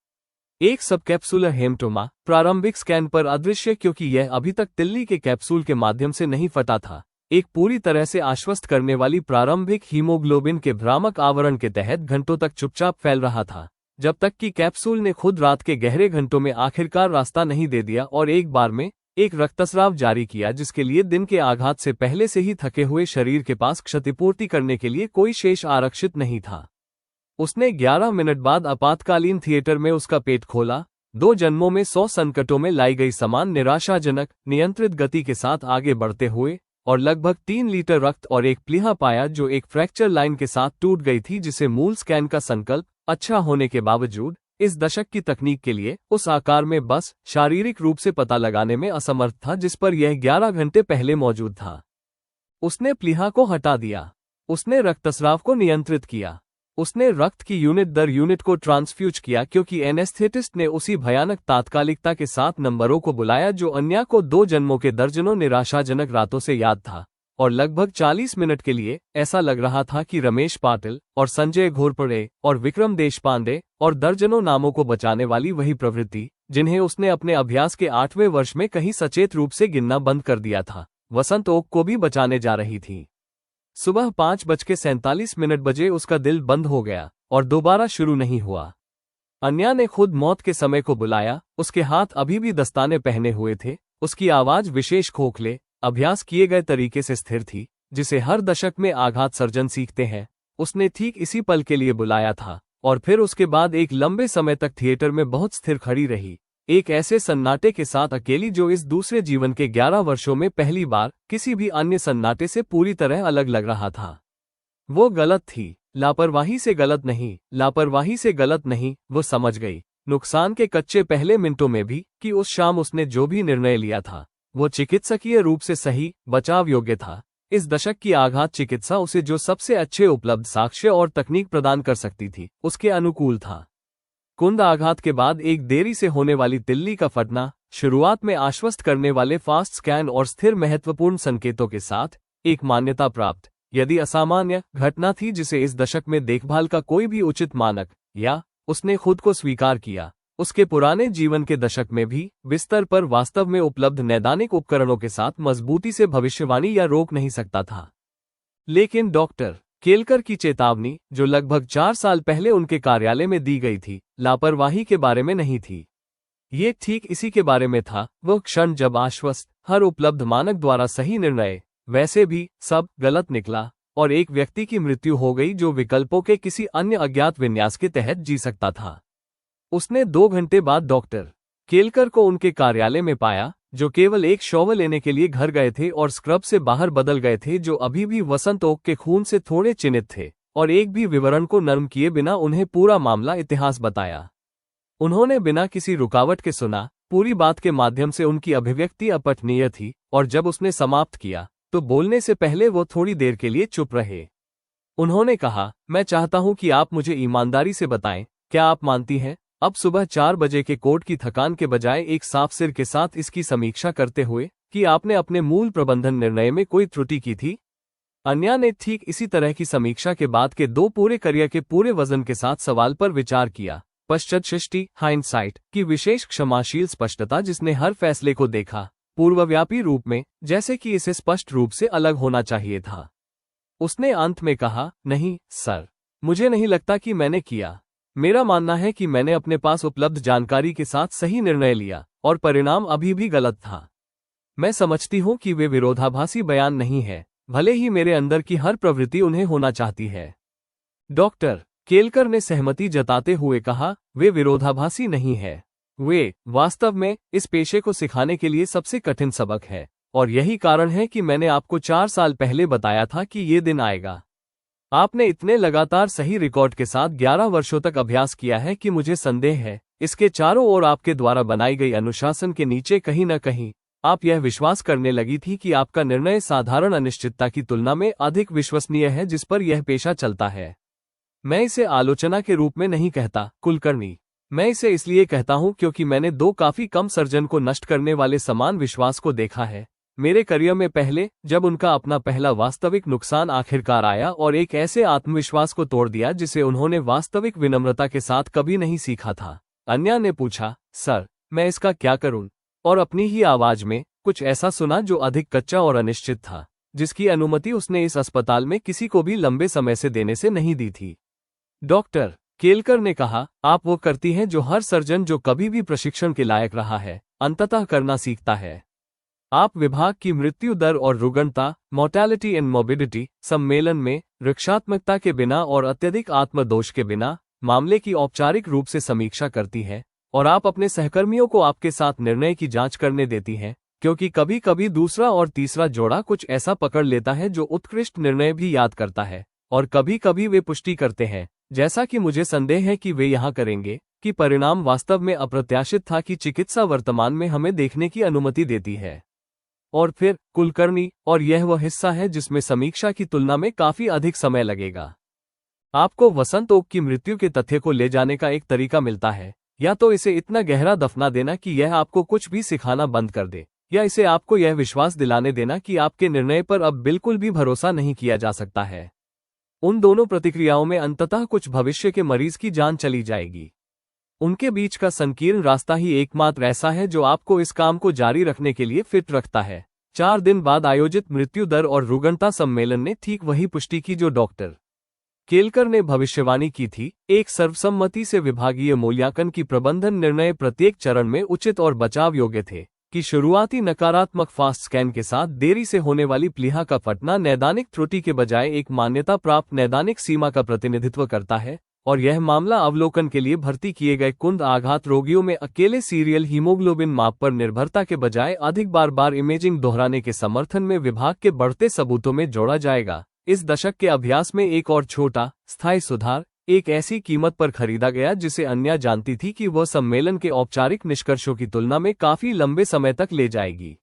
एक सबकैप्सूलर हेमटोमा, प्रारंभिक स्कैन पर अदृश्य क्योंकि यह अभी तक तिल्ली के कैप्सूल के माध्यम से नहीं फटा था, एक पूरी तरह से आश्वस्त करने वाली प्रारंभिक हीमोग्लोबिन के भ्रामक आवरण के तहत घंटों तक चुपचाप फैल रहा था, जब तक कि कैप्सूल ने खुद रात के गहरे घंटों में आखिरकार रास्ता नहीं दे दिया और एक बार में एक रक्तस्राव जारी किया जिसके लिए दिन के आघात से पहले से ही थके हुए शरीर के पास क्षतिपूर्ति करने के लिए कोई शेष आरक्षित नहीं था। उसने 11 मिनट बाद आपातकालीन थिएटर में उसका पेट खोला। 2 जन्मों में 100 संकटों में लाई गई समान निराशाजनक, नियंत्रित गति के साथ आगे बढ़ते हुए, और लगभग 3 लीटर रक्त और एक प्लीहा पाया जो एक फ्रैक्चर लाइन के साथ टूट गई थी जिसे मूल स्कैन का संकल्प, अच्छा होने के बावजूद, इस दशक की तकनीक के लिए उस आकार में बस शारीरिक रूप से पता लगाने में असमर्थ था जिस पर यह 11 घंटे पहले मौजूद था। उसने प्लीहा को हटा दिया। उसने रक्तस्राव को नियंत्रित किया। उसने रक्त की यूनिट दर यूनिट को ट्रांसफ्यूज किया क्योंकि एनेस्थेटिस्ट ने उसी भयानक तात्कालिकता के साथ नंबरों को बुलाया जो अन्या को 2 जन्मों के दर्जनों निराशाजनक रातों से याद था। और लगभग 40 मिनट के लिए ऐसा लग रहा था कि रमेश पाटिल और संजय घोरपड़े और विक्रम देशपांडे और दर्जनों नामों को बचाने वाली वही प्रवृत्ति, जिन्हें उसने अपने अभ्यास के 8वें वर्ष में कहीं सचेत रूप से गिनना बंद कर दिया था, वसंत ओक को भी बचाने जा रही थी। सुबह 5:47 बजे उसका दिल बंद हो गया और दोबारा शुरू नहीं हुआ। अन्या ने खुद मौत के समय को बुलाया। उसके हाथ अभी भी दस्ताने पहने हुए थे। उसकी आवाज विशेष खोखले, अभ्यास किए गए तरीके से स्थिर थी, जिसे हर दशक में आघात सर्जन सीखते हैं। उसने ठीक इसी पल के लिए बुलाया था और फिर उसके बाद एक लंबे समय तक थिएटर में बहुत स्थिर खड़ी रही, एक ऐसे सन्नाटे के साथ अकेली जो इस दूसरे जीवन के 11 वर्षों में पहली बार किसी भी अन्य सन्नाटे से पूरी तरह अलग लग रहा था। वो गलत थी, लापरवाही से गलत नहीं, लापरवाही से गलत नहीं। वो समझ गई, नुकसान के कच्चे पहले मिनटों में भी, कि उस शाम उसने जो भी निर्णय लिया था वो चिकित्सकीय रूप से सही, बचाव योग्य था। इस दशक की आघात चिकित्सा उसे जो सबसे अच्छे उपलब्ध साक्ष्य और तकनीक प्रदान कर सकती थी, उसके अनुकूल था। कुंद आघात के बाद एक देरी से होने वाली तिल्ली का फटना, शुरुआत में आश्वस्त करने वाले फास्ट स्कैन और स्थिर महत्वपूर्ण संकेतों के साथ एक मान्यता प्राप्त, यदि असामान्य, घटना थी जिसे इस दशक में देखभाल का कोई भी उचित मानक, या उसने खुद को स्वीकार किया, उसके पुराने जीवन के दशक में भी बिस्तर पर वास्तव में उपलब्ध नैदानिक उपकरणों के साथ मजबूती से भविष्यवाणी या रोक नहीं सकता था। लेकिन डॉक्टर केलकर की चेतावनी, जो लगभग 4 साल पहले उनके कार्यालय में दी गई थी, लापरवाही के बारे में नहीं थी। ये ठीक इसी के बारे में था, वह क्षण जब आश्वस्त, हर उपलब्ध मानक द्वारा सही निर्णय, वैसे भी सब गलत निकला और एक व्यक्ति की मृत्यु हो गई जो विकल्पों के किसी अन्य अज्ञात विन्यास के तहत जी सकता था। उसने 2 घंटे बाद डॉक्टर केलकर को उनके कार्यालय में पाया, जो केवल एक शॉवर लेने के लिए घर गए थे और स्क्रब से बाहर बदल गए थे, जो अभी भी वसंत ओक के खून से थोड़े चिन्हित थे, और एक भी विवरण को नर्म किए बिना उन्हें पूरा मामला इतिहास बताया। उन्होंने बिना किसी रुकावट के सुना, पूरी बात के माध्यम से उनकी अभिव्यक्ति अपठनीय थी, और जब उसने समाप्त किया तो बोलने से पहले वो थोड़ी देर के लिए चुप रहे। उन्होंने कहा, मैं चाहता हूं कि आप मुझे ईमानदारी से बताएं, क्या आप मानती हैं, अब सुबह 4 बजे के कोर्ट की थकान के बजाय एक साफ सिर के साथ इसकी समीक्षा करते हुए, कि आपने अपने मूल प्रबंधन निर्णय में कोई त्रुटि की थी? अन्या ने ठीक इसी तरह की समीक्षा के बाद के 2 पूरे करियर के पूरे वजन के साथ सवाल पर विचार किया। पश्चादृष्टि, हाइंडसाइट की विशेष क्षमाशील स्पष्टता जिसने हर फैसले को देखा पूर्वव्यापी रूप में, जैसे कि इसे स्पष्ट रूप से अलग होना चाहिए था। उसने अंत में कहा, नहीं सर, मुझे नहीं लगता कि मैंने किया। मेरा मानना है कि मैंने अपने पास उपलब्ध जानकारी के साथ सही निर्णय लिया, और परिणाम अभी भी गलत था। मैं समझती हूं कि वे विरोधाभासी बयान नहीं है, भले ही मेरे अंदर की हर प्रवृत्ति उन्हें होना चाहती है। डॉक्टर केलकर ने सहमति जताते हुए कहा, वे विरोधाभासी नहीं है। वे वास्तव में इस पेशे को सिखाने के लिए सबसे कठिन सबक है, और यही कारण है कि मैंने आपको 4 साल पहले बताया था कि ये दिन आएगा। आपने इतने लगातार सही रिकॉर्ड के साथ 11 वर्षों तक अभ्यास किया है कि मुझे संदेह है, इसके चारों ओर आपके द्वारा बनाई गई अनुशासन के नीचे कहीं न कहीं आप यह विश्वास करने लगी थी कि आपका निर्णय साधारण अनिश्चितता की तुलना में अधिक विश्वसनीय है जिस पर यह पेशा चलता है। मैं इसे आलोचना के रूप में नहीं कहता, कुलकर्णी। मैं इसे इसलिए कहता हूं क्योंकि मैंने 2 काफी कम सर्जन को नष्ट करने वाले समान विश्वास को देखा है मेरे करियर में पहले, जब उनका अपना पहला वास्तविक नुकसान आखिरकार आया और एक ऐसे आत्मविश्वास को तोड़ दिया जिसे उन्होंने वास्तविक विनम्रता के साथ कभी नहीं सीखा था। अन्या ने पूछा, सर, मैं इसका क्या करूं? और अपनी ही आवाज में कुछ ऐसा सुना जो अधिक कच्चा और अनिश्चित था, जिसकी अनुमति उसने इस अस्पताल में किसी को भी लंबे समय से देने से नहीं दी थी। डॉक्टर केलकर ने कहा, आप वो करती हैं जो हर सर्जन जो कभी भी प्रशिक्षण के लायक रहा है, अंततः करना सीखता है। आप विभाग की मृत्यु दर और रुग्णता, मोर्टेलिटी एंड मोर्बिडिटी, सम्मेलन में रक्षात्मकता के बिना और अत्यधिक आत्मदोष के बिना मामले की औपचारिक रूप से समीक्षा करती है, और आप अपने सहकर्मियों को आपके साथ निर्णय की जांच करने देती हैं, क्योंकि कभी कभी दूसरा और तीसरा जोड़ा कुछ ऐसा पकड़ लेता है जो उत्कृष्ट निर्णय भी याद करता है, और कभी कभी वे पुष्टि करते हैं, जैसा कि मुझे संदेह है कि वे यहाँ करेंगे, कि परिणाम वास्तव में अप्रत्याशित था कि चिकित्सा वर्तमान में हमें देखने की अनुमति देती है। और फिर कुलकर्णी, और यह वह हिस्सा है जिसमें समीक्षा की तुलना में काफी अधिक समय लगेगा। आपको वसंत ओक की मृत्यु के तथ्य को ले जाने का एक तरीका मिलता है, या तो इसे इतना गहरा दफना देना कि यह आपको कुछ भी सिखाना बंद कर दे, या इसे आपको यह विश्वास दिलाने देना कि आपके निर्णय पर अब बिल्कुल भी भरोसा नहीं किया जा सकता है। उन दोनों प्रतिक्रियाओं में अंततः कुछ भविष्य के मरीज की जान चली जाएगी। उनके बीच का संकीर्ण रास्ता ही एकमात्र ऐसा है जो आपको इस काम को जारी रखने के लिए फिट रखता है। 4 दिन बाद आयोजित मृत्यु दर और रुग्णता सम्मेलन ने ठीक वही पुष्टि की जो डॉक्टर केलकर ने भविष्यवाणी की थी। एक सर्वसम्मति से विभागीय मूल्यांकन की प्रबंधन निर्णय प्रत्येक चरण में उचित और बचाव योग्य थे कि शुरुआती नकारात्मक फास्ट स्कैन के साथ देरी से होने वाली प्लीहा का फटना नैदानिक त्रुटि के बजाय एक मान्यता प्राप्त नैदानिक सीमा का प्रतिनिधित्व करता है, और यह मामला अवलोकन के लिए भर्ती किए गए कुंद आघात रोगियों में अकेले सीरियल हीमोग्लोबिन माप पर निर्भरता के बजाय अधिक बार इमेजिंग दोहराने के समर्थन में विभाग के बढ़ते सबूतों में जोड़ा जाएगा। इस दशक के अभ्यास में एक और छोटा स्थायी सुधार एक ऐसी कीमत पर खरीदा गया जिसे अन्या जानती थी कि वह सम्मेलन के औपचारिक निष्कर्षों की तुलना में काफी लंबे समय तक ले जाएगी।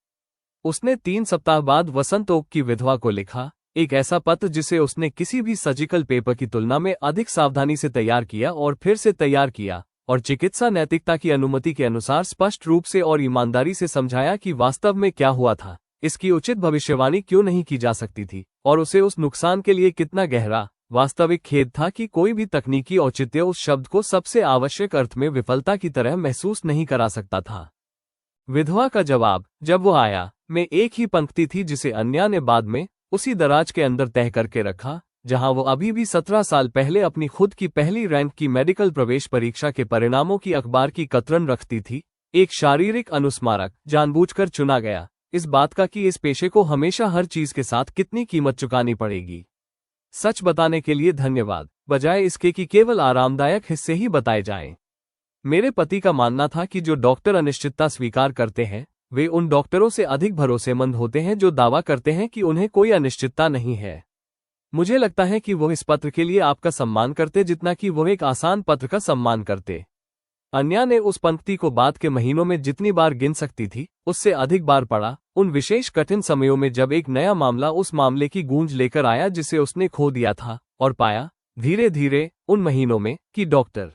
उसने 3 सप्ताह बाद वसंत ओक की विधवा को लिखा, एक ऐसा पत्र जिसे उसने किसी भी सर्जिकल पेपर की तुलना में अधिक सावधानी से तैयार किया और फिर से तैयार किया, और चिकित्सा नैतिकता की अनुमति के अनुसार स्पष्ट रूप से और ईमानदारी से समझाया कि वास्तव में क्या हुआ था, इसकी उचित भविष्यवाणी क्यों नहीं की जा सकती थी, और उसे उस नुकसान के लिए कितना गहरा वास्तविक खेद था कि कोई भी तकनीकी औचित्य उस शब्द को सबसे आवश्यक अर्थ में विफलता की तरह महसूस नहीं करा सकता था। विधवा का जवाब, जब वो आया, में एक ही पंक्ति थी जिसे अन्या ने बाद में उसी दराज के अंदर तह करके रखा जहां वो अभी भी 17 साल पहले अपनी खुद की पहली रैंक की मेडिकल प्रवेश परीक्षा के परिणामों की अखबार की कतरन रखती थी। एक शारीरिक अनुस्मारक, जानबूझकर चुना गया, इस बात का कि इस पेशे को हमेशा हर चीज के साथ कितनी कीमत चुकानी पड़ेगी। सच बताने के लिए धन्यवाद, बजाय इसके कि केवल आरामदायक हिस्से ही बताए जाएं। मेरे पति का मानना था कि जो डॉक्टर अनिश्चितता स्वीकार करते हैं वे उन डॉक्टरों से अधिक भरोसेमंद होते हैं जो दावा करते हैं कि उन्हें कोई अनिश्चितता नहीं है। मुझे लगता है कि वो इस पत्र के लिए आपका सम्मान करते जितना कि वो एक आसान पत्र का सम्मान करते। अन्या ने उस पंक्ति को बाद के महीनों में जितनी बार गिन सकती थी उससे अधिक बार पढ़ा, उन विशेष कठिन समयों में जब एक नया मामला उस मामले की गूंज लेकर आया जिसे उसने खो दिया था, और पाया धीरे धीरे उन महीनों में कि डॉक्टर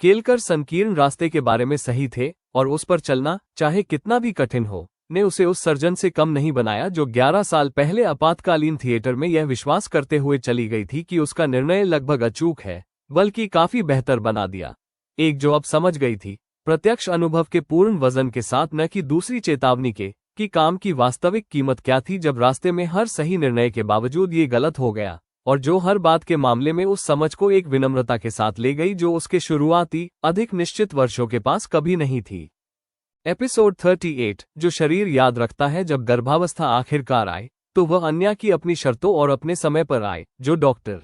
केलकर संकीर्ण रास्ते के बारे में सही थे और उस पर चलना, चाहे कितना भी कठिन हो, ने उसे उस सर्जन से कम नहीं बनाया जो 11 साल पहले आपातकालीन थिएटर में यह विश्वास करते हुए चली गई थी कि उसका निर्णय लगभग अचूक है, बल्कि काफी बेहतर बना दिया। एक जो अब समझ गई थी, प्रत्यक्ष अनुभव के पूर्ण वजन के साथ, न कि दूसरी चेतावनी के कि काम की वास्तविक कीमत क्या थी जब रास्ते में हर सही निर्णय के बावजूद ये गलत हो गया, और जो हर बात के मामले में उस समझ को एक विनम्रता के साथ ले गई जो उसके शुरुआती अधिक निश्चित वर्षों के पास कभी नहीं थी। एपिसोड 38, जो शरीर याद रखता है। जब गर्भावस्था आखिरकार आए तो वह अन्या की अपनी शर्तों और अपने समय पर आए, जो डॉक्टर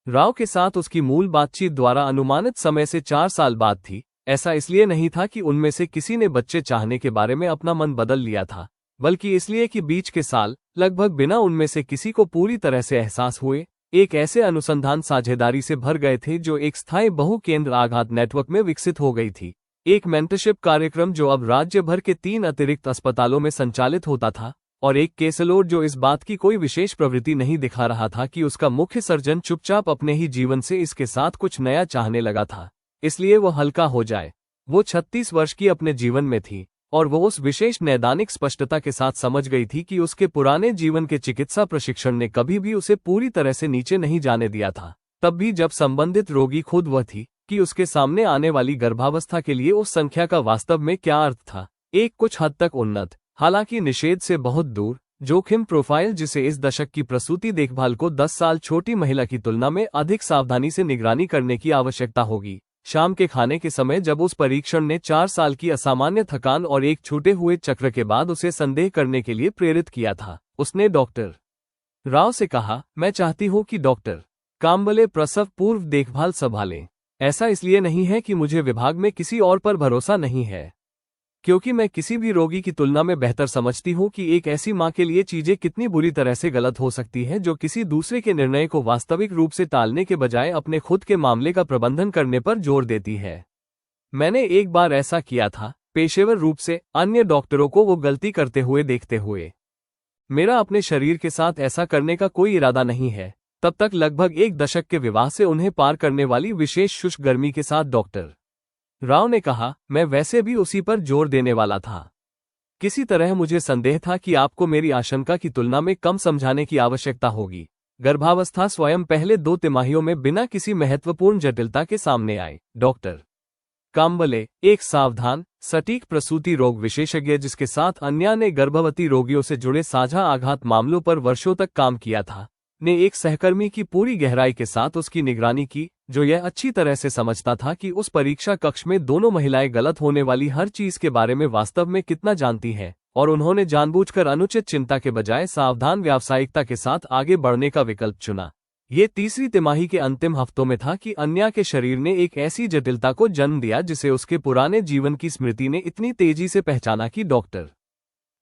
राव के साथ उसकी मूल बातचीत द्वारा अनुमानित समय से 4 साल बाद थी। ऐसा इसलिए नहीं था कि उनमें से किसी ने बच्चे चाहने के बारे में अपना मन बदल लिया था, बल्कि इसलिए कि बीच के साल लगभग बिना उनमें से किसी को पूरी तरह से एहसास हुए एक ऐसे अनुसंधान साझेदारी से भर गए थे जो एक स्थायी बहु केंद्र आघात नेटवर्क में विकसित हो गई थी। एक मेंटरशिप कार्यक्रम जो अब राज्य भर के 3 अतिरिक्त अस्पतालों में संचालित होता था, और एक केसलोड जो इस बात की कोई विशेष प्रवृत्ति नहीं दिखा रहा था कि उसका मुख्य सर्जन चुपचाप अपने ही जीवन से इसके साथ कुछ नया चाहने लगा था, इसलिए वो हल्का हो जाए। वो 36 वर्ष की अपने जीवन में थी, और वो उस विशेष नैदानिक स्पष्टता के साथ समझ गई थी कि उसके पुराने जीवन के चिकित्सा प्रशिक्षण ने कभी भी उसे पूरी तरह से नीचे नहीं जाने दिया था, तब भी जब संबंधित रोगी खुद वह थी कि उसके सामने आने वाली गर्भावस्था के लिए उस संख्या का वास्तव में क्या अर्थ था। एक कुछ हद तक उन्नत, हालांकि निषेध से बहुत दूर, जोखिम प्रोफाइल जिसे इस दशक की प्रसूति देखभाल को 10 साल छोटी महिला की तुलना में अधिक सावधानी से निगरानी करने की आवश्यकता होगी। शाम के खाने के समय जब उस परीक्षण ने 4 साल की असामान्य थकान और एक छूटे हुए चक्र के बाद उसे संदेह करने के लिए प्रेरित किया था, उसने डॉक्टर राव से कहा, मैं चाहती हूं कि डॉक्टर काम्बले प्रसव पूर्व देखभाल संभालें। ऐसा इसलिए नहीं है कि मुझे विभाग में किसी और पर भरोसा नहीं है, क्योंकि मैं किसी भी रोगी की तुलना में बेहतर समझती हूं कि एक ऐसी मां के लिए चीजें कितनी बुरी तरह से गलत हो सकती हैं जो किसी दूसरे के निर्णय को वास्तविक रूप से टालने के बजाय अपने खुद के मामले का प्रबंधन करने पर जोर देती है। मैंने एक बार ऐसा किया था, पेशेवर रूप से अन्य डॉक्टरों को वो गलती करते हुए देखते हुए। मेरा अपने शरीर के साथ ऐसा करने का कोई इरादा नहीं है। तब तक लगभग 1 दशक के विवाह से उन्हें पार करने वाली विशेष शुष्क गर्मी के साथ डॉक्टर राव ने कहा, मैं वैसे भी उसी पर जोर देने वाला था। किसी तरह मुझे संदेह था कि आपको मेरी आशंका की तुलना में कम समझाने की आवश्यकता होगी। गर्भावस्था स्वयं पहले 2 तिमाहियों में बिना किसी महत्वपूर्ण जटिलता के सामने आए। डॉक्टर काम्बले, एक सावधान, सटीक प्रसूति रोग विशेषज्ञ जिसके साथ अन्या ने गर्भवती रोगियों से जुड़े साझा आघात मामलों पर वर्षों तक काम किया था, ने एक सहकर्मी की पूरी गहराई के साथ उसकी निगरानी की, जो यह अच्छी तरह से समझता था कि उस परीक्षा कक्ष में दोनों महिलाएं गलत होने वाली हर चीज के बारे में वास्तव में कितना जानती हैं, और उन्होंने जानबूझकर अनुचित चिंता के बजाय सावधान व्यावसायिकता के साथ आगे बढ़ने का विकल्प चुना। ये तीसरी तिमाही के अंतिम हफ्तों में था कि अन्या के शरीर ने एक ऐसी जटिलता को जन्म दिया जिसे उसके पुराने जीवन की स्मृति ने इतनी तेजी से पहचाना कि डॉक्टर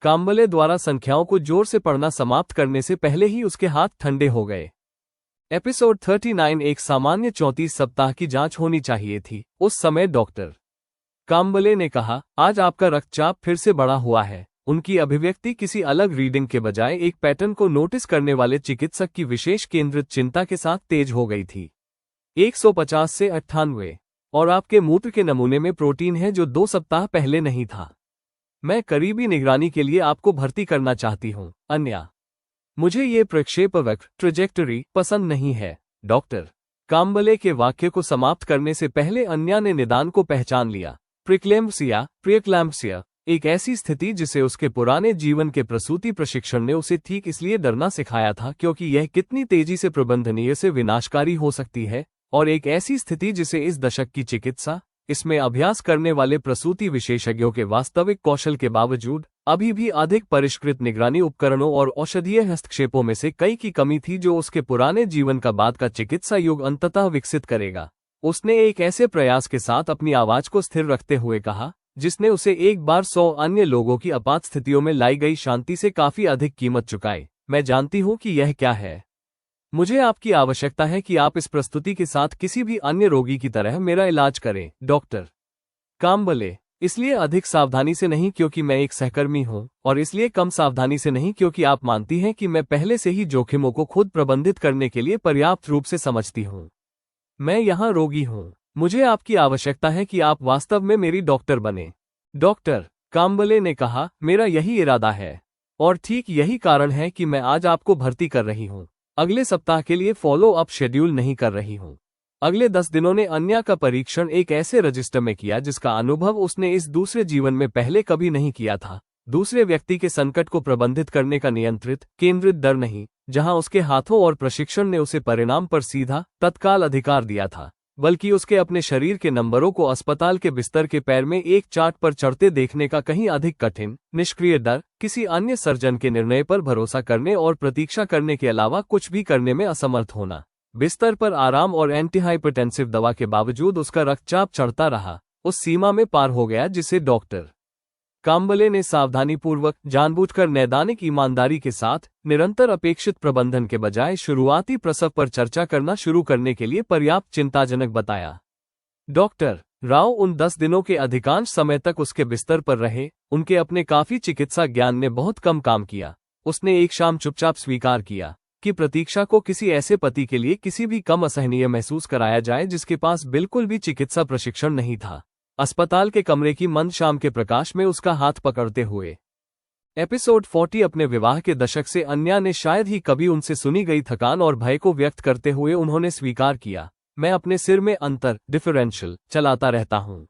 काम्बले द्वारा संख्याओं को जोर से पढ़ना समाप्त करने से पहले ही उसके हाथ ठंडे हो गए। एपिसोड 39 एक सामान्य 34 सप्ताह की जांच होनी चाहिए थी। उस समय डॉक्टर काम्बले ने कहा, आज आपका रक्तचाप फिर से बढ़ा हुआ है। उनकी अभिव्यक्ति किसी अलग रीडिंग के बजाय एक पैटर्न को नोटिस करने वाले चिकित्सक की विशेष केंद्रित चिंता के साथ तेज हो गई थी। 150 से 98, और आपके मूत्र के नमूने में प्रोटीन है जो 2 सप्ताह पहले नहीं था। मैं करीबी निगरानी के लिए आपको भर्ती करना चाहती हूँ। अन्या, मुझे ये प्रक्षेपवक्र ट्रेजेक्टरी पसंद नहीं है। डॉक्टर काम्बले के वाक्य को समाप्त करने से पहले अन्या ने निदान को पहचान लिया। प्रीक्लैम्पसिया, एक ऐसी स्थिति जिसे उसके पुराने जीवन के प्रसूति प्रशिक्षण ने उसे ठीक इसलिए डरना सिखाया था क्योंकि यह कितनी तेजी से प्रबंधनीय से विनाशकारी हो सकती है, और एक ऐसी स्थिति जिसे इस दशक की चिकित्सा, इसमें अभ्यास करने वाले प्रसूति विशेषज्ञों के वास्तविक कौशल के बावजूद अभी भी अधिक परिष्कृत निगरानी उपकरणों और औषधीय हस्तक्षेपों में से कई की कमी थी जो उसके पुराने जीवन का बाद का चिकित्सा युग अंततः विकसित करेगा। उसने एक ऐसे प्रयास के साथ अपनी आवाज को स्थिर रखते हुए कहा जिसने उसे एक बार 100 अन्य लोगों की आपात स्थितियों में लाई गई शांति से काफी अधिक कीमत चुकाई। मैं जानती हूं कि यह क्या है। मुझे आपकी आवश्यकता है कि आप इस प्रस्तुति के साथ किसी भी अन्य रोगी की तरह मेरा इलाज करें। डॉक्टर काम्बले, इसलिए अधिक सावधानी से नहीं क्योंकि मैं एक सहकर्मी हूं, और इसलिए कम सावधानी से नहीं क्योंकि आप मानती हैं कि मैं पहले से ही जोखिमों को खुद प्रबंधित करने के लिए पर्याप्त रूप से समझती हूं। मैं यहां रोगी हूं। मुझे आपकी आवश्यकता है कि आप वास्तव में मेरी डॉक्टर बने। डॉक्टर काम्बले ने कहा, मेरा यही इरादा है, और ठीक यही कारण है कि मैं आज आपको भर्ती कर रही हूं। अगले सप्ताह के लिए फॉलो अप शेड्यूल नहीं कर रही हूं। अगले 10 दिनों ने अन्या का परीक्षण एक ऐसे रजिस्टर में किया जिसका अनुभव उसने इस दूसरे जीवन में पहले कभी नहीं किया था। दूसरे व्यक्ति के संकट को प्रबंधित करने का नियंत्रित, केंद्रित दर नहीं, जहां उसके हाथों और प्रशिक्षण ने उसे परिणाम पर सीधा, तत्काल अधिकार दिया था, बल्कि उसके अपने शरीर के नंबरों को अस्पताल के बिस्तर के पैर में एक चार्ट पर चढ़ते देखने का कहीं अधिक कठिन, निष्क्रिय डर, किसी अन्य सर्जन के निर्णय पर भरोसा करने और प्रतीक्षा करने के अलावा कुछ भी करने में असमर्थ होना। बिस्तर पर आराम और एंटीहाइपरटेंसिव दवा के बावजूद उसका रक्तचाप चढ़ता रहा, उस सीमा में पार हो गया जिसे डॉक्टर काम्बले ने सावधानीपूर्वक, जानबूझकर, नैदानिक ईमानदारी के साथ, निरंतर अपेक्षित प्रबंधन के बजाय शुरुआती प्रसव पर चर्चा करना शुरू करने के लिए पर्याप्त चिंताजनक बताया। डॉक्टर राव उन 10 दिनों के अधिकांश समय तक उसके बिस्तर पर रहे। उनके अपने काफी चिकित्सा ज्ञान ने बहुत कम काम किया। उसने एक शाम चुपचाप स्वीकार किया कि प्रतीक्षा को किसी ऐसे पति के लिए किसी भी कम असहनीय महसूस कराया जाए जिसके पास बिल्कुल भी चिकित्सा प्रशिक्षण नहीं था। अस्पताल के कमरे की मंद शाम के प्रकाश में उसका हाथ पकड़ते हुए। एपिसोड 40 अपने विवाह के दशक से अन्या ने शायद ही कभी उनसे सुनी गई थकान और भय को व्यक्त करते हुए उन्होंने स्वीकार किया, मैं अपने सिर में अंतर डिफरेंशियल चलाता रहता हूँ।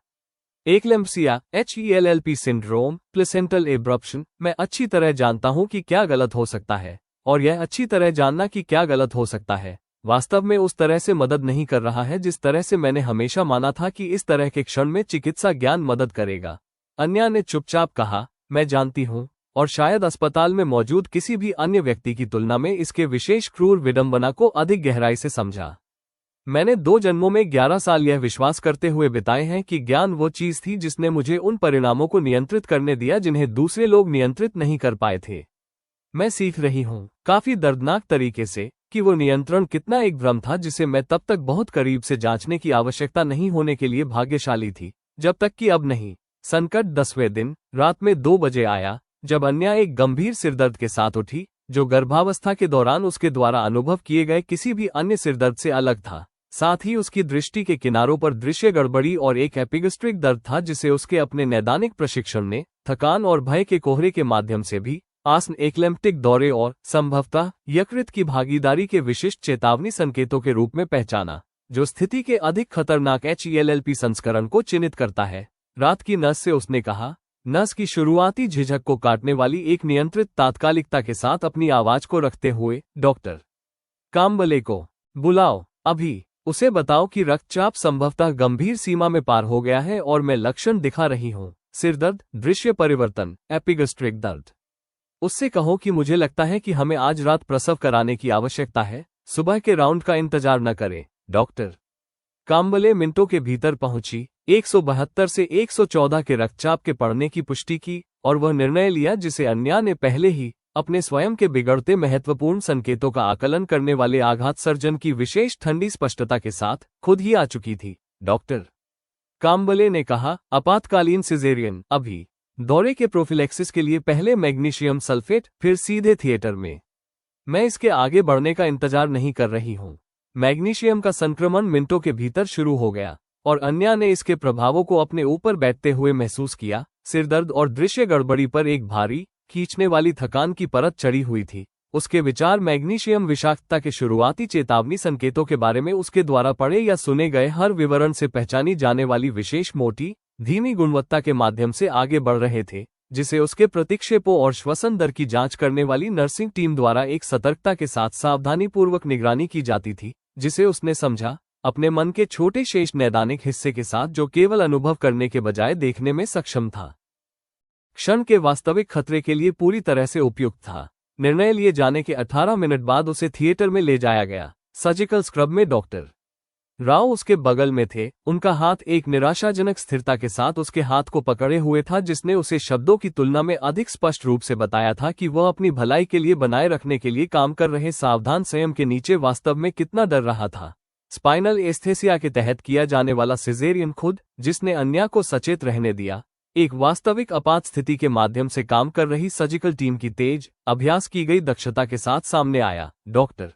एक्लेम्प्सिया, HELLP सिंड्रोम, प्लेसेंटल एब्रप्शन, मैं अच्छी तरह जानता हूँ कि क्या गलत हो सकता है, और यह अच्छी तरह जानना कि क्या गलत हो सकता है वास्तव में उस तरह से मदद नहीं कर रहा है जिस तरह से मैंने हमेशा माना था कि इस तरह के क्षण में चिकित्सा ज्ञान मदद करेगा। अन्या ने चुपचाप कहा, मैं जानती हूं, और शायद अस्पताल में मौजूद किसी भी अन्य व्यक्ति की तुलना में इसके विशेष क्रूर विडंबना को अधिक गहराई से समझा। मैंने 2 जन्मों में 11 साल यह विश्वास करते हुए बिताए हैं कि ज्ञान वो चीज थी जिसने मुझे उन परिणामों को नियंत्रित करने दिया जिन्हें दूसरे लोग नियंत्रित नहीं कर पाए थे। मैं सीख रही हूं, काफी दर्दनाक तरीके से, कि वो नियंत्रण कितना एक भ्रम था जिसे मैं तब तक बहुत करीब से जांचने की आवश्यकता नहीं होने के लिए भाग्यशाली थी, जब तक कि अब नहीं। संकट 10वें दिन रात में 2 बजे आया, जब अन्या एक गंभीर सिरदर्द के साथ उठी, जो गर्भावस्था के दौरान उसके द्वारा अनुभव किए गए किसी भी अन्य सिरदर्द से अलग था। साथ ही उसकी दृष्टि के किनारों पर दृश्य गड़बड़ी और एक एपिगैस्ट्रिक दर्द था जिसे उसके अपने नैदानिक प्रशिक्षण ने थकान और भय के कोहरे के माध्यम से भी आसन एक्लेम्प्टिक दौरे और संभवतः यकृत की भागीदारी के विशिष्ट चेतावनी संकेतों के रूप में पहचाना, जो स्थिति के अधिक खतरनाक HELLP संस्करण को चिन्हित करता है। रात की नस से उसने कहा, नस की शुरुआती झिझक को काटने वाली एक नियंत्रित तात्कालिकता के साथ अपनी आवाज को रखते हुए, डॉक्टर काम्बले को बुलाओ अभी। उसे बताओ कि रक्तचाप संभवतः गंभीर सीमा में पार हो गया है और मैं लक्षण दिखा रही हूं, सिरदर्द, दृश्य परिवर्तन, एपिगैस्ट्रिक दर्द। उससे कहो कि मुझे लगता है कि हमें आज रात प्रसव कराने की आवश्यकता है, सुबह के राउंड का इंतजार न करें। डॉक्टर काम्बले मिनटों के भीतर पहुंची, 172 से 114 के रक्तचाप के बढ़ने की पुष्टि की और वह निर्णय लिया जिसे अन्या ने पहले ही अपने स्वयं के बिगड़ते महत्वपूर्ण संकेतों का आकलन करने वाले आघात सर्जन की विशेष ठंडी स्पष्टता के साथ खुद ही आ चुकी थी। डॉक्टर काम्बले ने कहा, आपातकालीन सिजेरियन अभी। दौरे के प्रोफिलैक्सिस के लिए पहले मैग्नीशियम सल्फेट, फिर सीधे थिएटर में। मैं इसके आगे बढ़ने का इंतजार नहीं कर रही हूं। मैग्नीशियम का संक्रमण मिनटों के भीतर शुरू हो गया और अन्या ने इसके प्रभावों को अपने ऊपर बैठते हुए महसूस किया। सिरदर्द और दृश्य गड़बड़ी पर एक भारी, खींचने वाली थकान की परत चढ़ी हुई थी। उसके विचार मैग्नीशियम विषाक्तता के शुरुआती चेतावनी संकेतों के बारे में उसके द्वारा पढ़े या सुने गए हर विवरण से पहचानी जाने वाली विशेष मोटी, धीमी गुणवत्ता के माध्यम से आगे बढ़ रहे थे, जिसे उसके प्रतिक्षेपों और श्वसन दर की जांच करने वाली नर्सिंग टीम द्वारा एक सतर्कता के साथ सावधानीपूर्वक निगरानी की जाती थी, जिसे उसने समझा अपने मन के छोटे शेष नैदानिक हिस्से के साथ, जो केवल अनुभव करने के बजाय देखने में सक्षम था। क्षण के वास्तविक खतरे के लिए पूरी तरह से उपयुक्त था। निर्णय लिए जाने के 18 मिनट बाद उसे थिएटर में ले जाया गया। सर्जिकल स्क्रब में डॉक्टर राव उसके बगल में थे। उनका हाथ एक निराशाजनक स्थिरता के साथ उसके हाथ को पकड़े हुए था, जिसने उसे शब्दों की तुलना में अधिक स्पष्ट रूप से बताया था कि वह अपनी भलाई के लिए बनाए रखने के लिए काम कर रहे सावधान संयम के नीचे वास्तव में कितना डर रहा था। स्पाइनल एस्थेसिया के तहत किया जाने वाला सिजेरियन खुद, जिसने अन्या को सचेत रहने दिया, एक वास्तविक आपात स्थिति के माध्यम से काम कर रही सर्जिकल टीम की तेज, अभ्यास की गई दक्षता के साथ सामने आया। डॉक्टर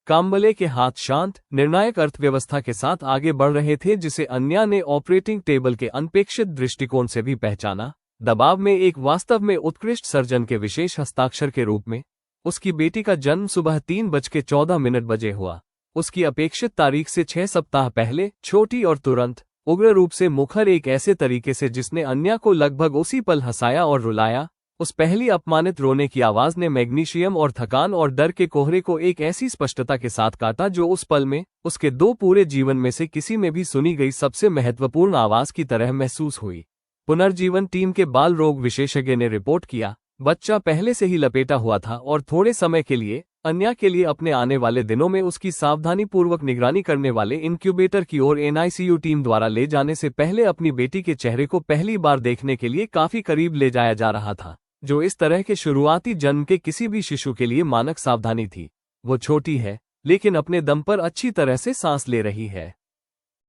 काम्बले के हाथ शांत, निर्णायक अर्थव्यवस्था के साथ आगे बढ़ रहे थे, जिसे अन्या ने ऑपरेटिंग टेबल के अनपेक्षित दृष्टिकोण से भी पहचाना। दबाव में एक वास्तव में उत्कृष्ट सर्जन के विशेष हस्ताक्षर के रूप में। उसकी बेटी का जन्म सुबह 3:14 हुआ। उसकी अपेक्षित तारीख से 6 सप्ताह पहले, छोटी और तुरंत, उग्र रूप से मुखर, एक ऐसे तरीके से जिसने अन्या को लगभग उसी पल हंसाया और रुलाया। उस पहली अपमानित रोने की आवाज ने मैग्नीशियम और थकान और डर के कोहरे को एक ऐसी स्पष्टता के साथ काटा जो उस पल में उसके 2 पूरे जीवन में से किसी में भी सुनी गई सबसे महत्वपूर्ण आवाज की तरह महसूस हुई। पुनर्जीवन टीम के बाल रोग विशेषज्ञ ने रिपोर्ट किया, बच्चा पहले से ही लपेटा हुआ था और थोड़े समय के लिए अन्या के लिए अपने आने वाले दिनों में उसकी सावधानीपूर्वक निगरानी करने वाले इनक्यूबेटर की ओर NICU टीम द्वारा ले जाने से पहले अपनी बेटी के चेहरे को पहली बार देखने के लिए काफी करीब ले जाया जा रहा था, जो इस तरह के शुरुआती जन्म के किसी भी शिशु के लिए मानक सावधानी थी। वो छोटी है, लेकिन अपने दम पर अच्छी तरह से सांस ले रही है।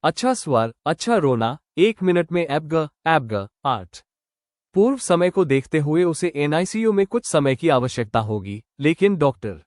अच्छा स्वर, अच्छा रोना, 1 मिनट में एब्ग 8। पूर्व समय को देखते हुए उसे NICU में कुछ समय की आवश्यकता होगी, लेकिन डॉक्टर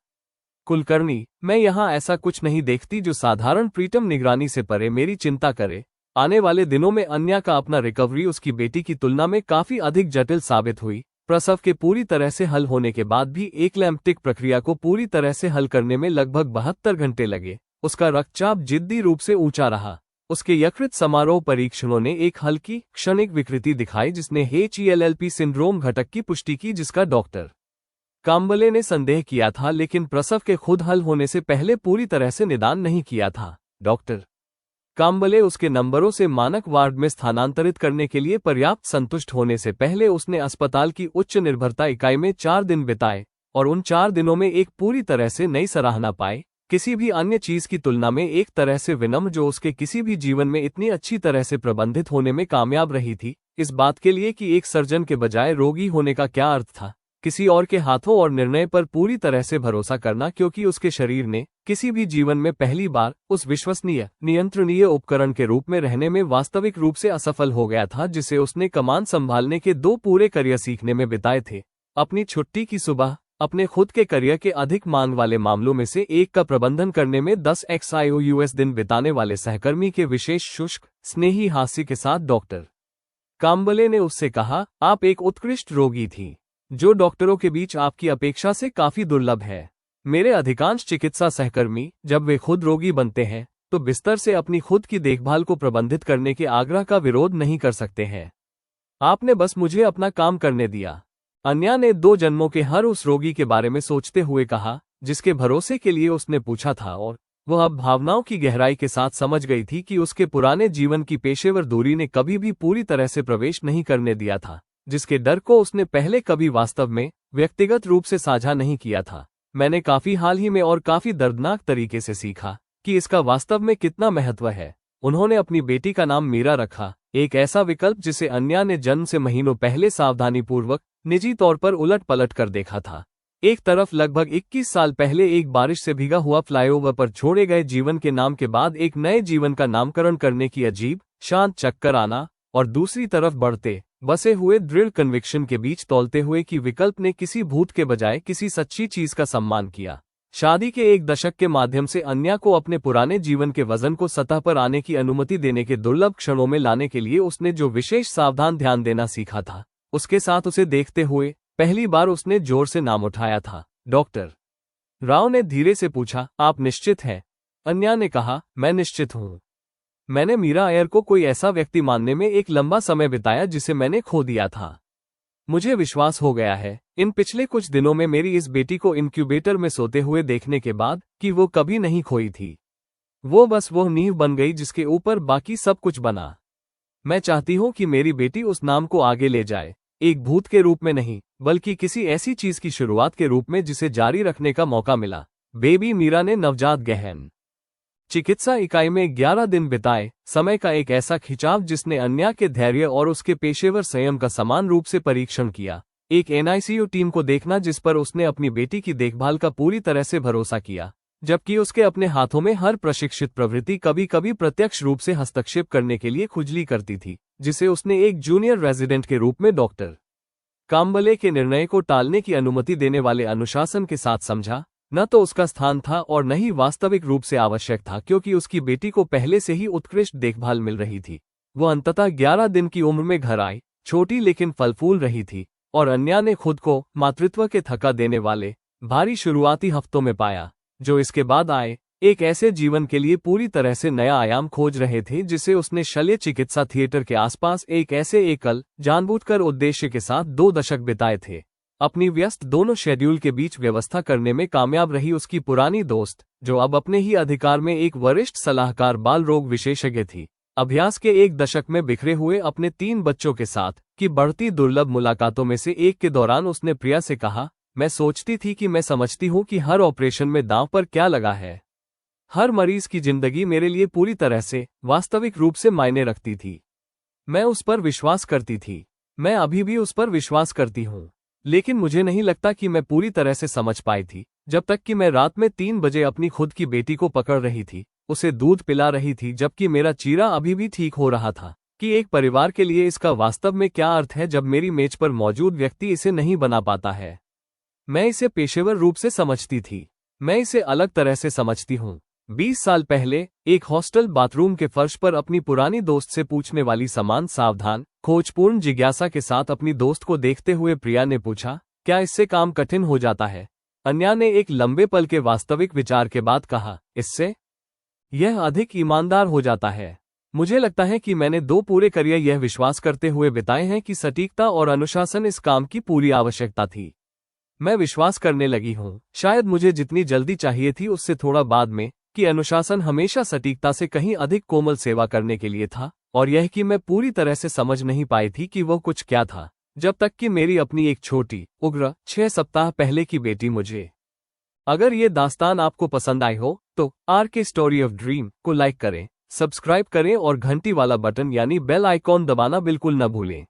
कुलकर्णी, मैं यहाँ ऐसा कुछ नहीं देखती जो साधारण प्रीटर्म निगरानी से परे मेरी चिंता करे। आने वाले दिनों में अन्या का अपना रिकवरी उसकी बेटी की तुलना में काफी अधिक जटिल साबित हुई। प्रसव के पूरी तरह से हल होने के बाद भी एक्लैम्प्टिक प्रक्रिया को पूरी तरह से हल करने में लगभग 72 घंटे लगे। उसका रक्तचाप जिद्दी रूप से ऊंचा रहा। उसके यकृत समारोह परीक्षणों ने एक हल्की, क्षणिक विकृति दिखाई जिसने HELLP सिंड्रोम घटक की पुष्टि की, जिसका डॉक्टर काम्बले ने संदेह किया था, लेकिन प्रसव के खुद हल होने से पहले पूरी तरह से निदान नहीं किया था। डॉक्टर काम्बले उसके नंबरों से मानक वार्ड में स्थानांतरित करने के लिए पर्याप्त संतुष्ट होने से पहले उसने अस्पताल की उच्च निर्भरता इकाई में 4 दिन बिताए और उन 4 दिनों में एक पूरी तरह से नई सराहना पाए, किसी भी अन्य चीज की तुलना में एक तरह से विनम्र, जो उसके किसी भी जीवन में इतनी अच्छी तरह से प्रबंधित होने में कामयाब रही थी, इस बात के लिए कि एक सर्जन के बजाय रोगी होने का क्या अर्थ था। किसी और के हाथों और निर्णय पर पूरी तरह से भरोसा करना, क्योंकि उसके शरीर ने किसी भी जीवन में पहली बार उस विश्वसनीय, नियंत्रणीय उपकरण के रूप में रहने में वास्तविक रूप से असफल हो गया था, जिसे उसने कमान संभालने के 2 पूरे करियर सीखने में बिताए थे। अपनी छुट्टी की सुबह अपने खुद के करियर के अधिक मांग वाले मामलों में से एक का प्रबंधन करने में 10 XIOUS दिन बिताने वाले सहकर्मी के विशेष शुष्क, स्नेही हास्य के साथ डॉक्टर काम्बले ने उससे कहा, आप एक उत्कृष्ट रोगी थी, जो डॉक्टरों के बीच आपकी अपेक्षा से काफी दुर्लभ है। मेरे अधिकांश चिकित्सा सहकर्मी जब वे खुद रोगी बनते हैं तो बिस्तर से अपनी खुद की देखभाल को प्रबंधित करने के आग्रह का विरोध नहीं कर सकते हैं। आपने बस मुझे अपना काम करने दिया। अन्या ने 2 जन्मों के हर उस रोगी के बारे में सोचते हुए कहा जिसके भरोसे के लिए उसने पूछा था, और वह अब भावनाओं की गहराई के साथ समझ गई थी कि उसके पुराने जीवन की पेशेवर दूरी ने कभी भी पूरी तरह से प्रवेश नहीं करने दिया था, जिसके डर को उसने पहले कभी वास्तव में व्यक्तिगत रूप से साझा नहीं किया था। मैंने काफी हाल ही में और काफी दर्दनाक तरीके से सीखा कि इसका वास्तव में कितना महत्व है। उन्होंने अपनी बेटी का नाम मीरा रखा, एक ऐसा विकल्प जिसे अन्या ने जन्म से महीनों पहले सावधानीपूर्वक निजी तौर पर उलट पलट कर देखा था। एक तरफ लगभग 21 साल पहले एक बारिश से भीगा हुआ फ्लाईओवर पर छोड़े गए जीवन के नाम के बाद एक नए जीवन का नामकरण करने की अजीब शांत चक्कर आना, और दूसरी तरफ बढ़ते बसे हुए दृढ़ कन्विक्शन के बीच तौलते हुए कि विकल्प ने किसी भूत के बजाय किसी सच्ची चीज का सम्मान किया। शादी के 1 दशक के माध्यम से अन्या को अपने पुराने जीवन के वजन को सतह पर आने की अनुमति देने के दुर्लभ क्षणों में लाने के लिए उसने जो विशेष सावधान ध्यान देना सीखा था, उसके साथ उसे देखते हुए पहली बार उसने जोर से नाम उठाया था। डॉक्टर राव ने धीरे से पूछा, आप निश्चित हैं? अन्या ने कहा, मैं निश्चित हूं। मैंने मीरा अय्यर को कोई ऐसा व्यक्ति मानने में एक लंबा समय बिताया जिसे मैंने खो दिया था। मुझे विश्वास हो गया है इन पिछले कुछ दिनों में मेरी इस बेटी को इनक्यूबेटर में सोते हुए देखने के बाद कि वो कभी नहीं खोई थी। वो बस वो नींव बन गई जिसके ऊपर बाकी सब कुछ बना। मैं चाहती हूँ कि मेरी बेटी उस नाम को आगे ले जाए, एक भूत के रूप में नहीं, बल्कि किसी ऐसी चीज की शुरुआत के रूप में जिसे जारी रखने का मौका मिला। बेबी मीरा ने नवजात गहन चिकित्सा इकाई में 11 दिन बिताए, समय का एक ऐसा खिंचाव जिसने अन्या के धैर्य और उसके पेशेवर संयम का समान रूप से परीक्षण किया। एक एनआईसीयू टीम को देखना जिस पर उसने अपनी बेटी की देखभाल का पूरी तरह से भरोसा किया, जबकि उसके अपने हाथों में हर प्रशिक्षित प्रवृत्ति कभी कभी प्रत्यक्ष रूप से हस्तक्षेप करने के लिए खुजली करती थी, जिसे उसने एक जूनियर रेजिडेंट के रूप में डॉक्टर काम्बले के निर्णय को टालने की अनुमति देने वाले अनुशासन के साथ समझा। न तो उसका स्थान था और न ही वास्तविक रूप से आवश्यक था, क्योंकि उसकी बेटी को पहले से ही उत्कृष्ट देखभाल मिल रही थी। वो अंततः 11 दिन की उम्र में घर आई, छोटी लेकिन फल-फूल रही थी, और अन्या ने खुद को मातृत्व के थका देने वाले भारी शुरुआती हफ्तों में पाया, जो इसके बाद आए एक ऐसे जीवन के लिए पूरी तरह से नया आयाम खोज रहे थे जिसे उसने शल्य चिकित्सा थिएटर के आसपास एक ऐसे एकल जानबूझकर उद्देश्य के साथ 2 दशक बिताए थे। अपनी व्यस्त दोनों शेड्यूल के बीच व्यवस्था करने में कामयाब रही उसकी पुरानी दोस्त, जो अब अपने ही अधिकार में एक वरिष्ठ सलाहकार बाल रोग विशेषज्ञ थी। अभ्यास के 1 दशक में बिखरे हुए अपने 3 बच्चों के साथ की बढ़ती दुर्लभ मुलाकातों में से एक के दौरान उसने प्रिया से कहा, मैं सोचती थी कि मैं समझती हूँ कि हर ऑपरेशन में दांव पर क्या लगा है। हर मरीज की जिंदगी मेरे लिए पूरी तरह से वास्तविक रूप से मायने रखती थी। मैं उस पर विश्वास करती थी। मैं अभी भी उस पर विश्वास करती हूँ, लेकिन मुझे नहीं लगता कि मैं पूरी तरह से समझ पाई थी जब तक कि मैं रात में 3 बजे अपनी खुद की बेटी को पकड़ रही थी, उसे दूध पिला रही थी जबकि मेरा चीरा अभी भी ठीक हो रहा था, कि एक परिवार के लिए इसका वास्तव में क्या अर्थ है जब मेरी मेज पर मौजूद व्यक्ति इसे नहीं बना पाता है। मैं इसे पेशेवर रूप से समझती थी। मैं इसे अलग तरह से समझती हूँ। 20 साल पहले एक हॉस्टल बाथरूम के फर्श पर अपनी पुरानी दोस्त से पूछने वाली समान सावधान खोजपूर्ण जिज्ञासा के साथ अपनी दोस्त को देखते हुए प्रिया ने पूछा, क्या इससे काम कठिन हो जाता है? अन्या ने एक लंबे पल के वास्तविक विचार के बाद कहा, इससे यह अधिक ईमानदार हो जाता है। मुझे लगता है कि मैंने 2 पूरे करियर यह विश्वास करते हुए बिताए हैं कि सटीकता और अनुशासन इस काम की पूरी आवश्यकता थी। मैं विश्वास करने लगी हूँ, शायद मुझे जितनी जल्दी चाहिए थी उससे थोड़ा बाद में, कि अनुशासन हमेशा सटीकता से कहीं अधिक कोमल सेवा करने के लिए था, और यह कि मैं पूरी तरह से समझ नहीं पाई थी कि वो कुछ क्या था, जब तक कि मेरी अपनी एक छोटी उग्र 6 सप्ताह पहले की बेटी मुझे। अगर ये दास्तान आपको पसंद आई हो तो आरके स्टोरी ऑफ ड्रीम को लाइक करें, सब्सक्राइब करें और घंटी वाला बटन यानी बेल आइकॉन दबाना बिल्कुल न भूलें।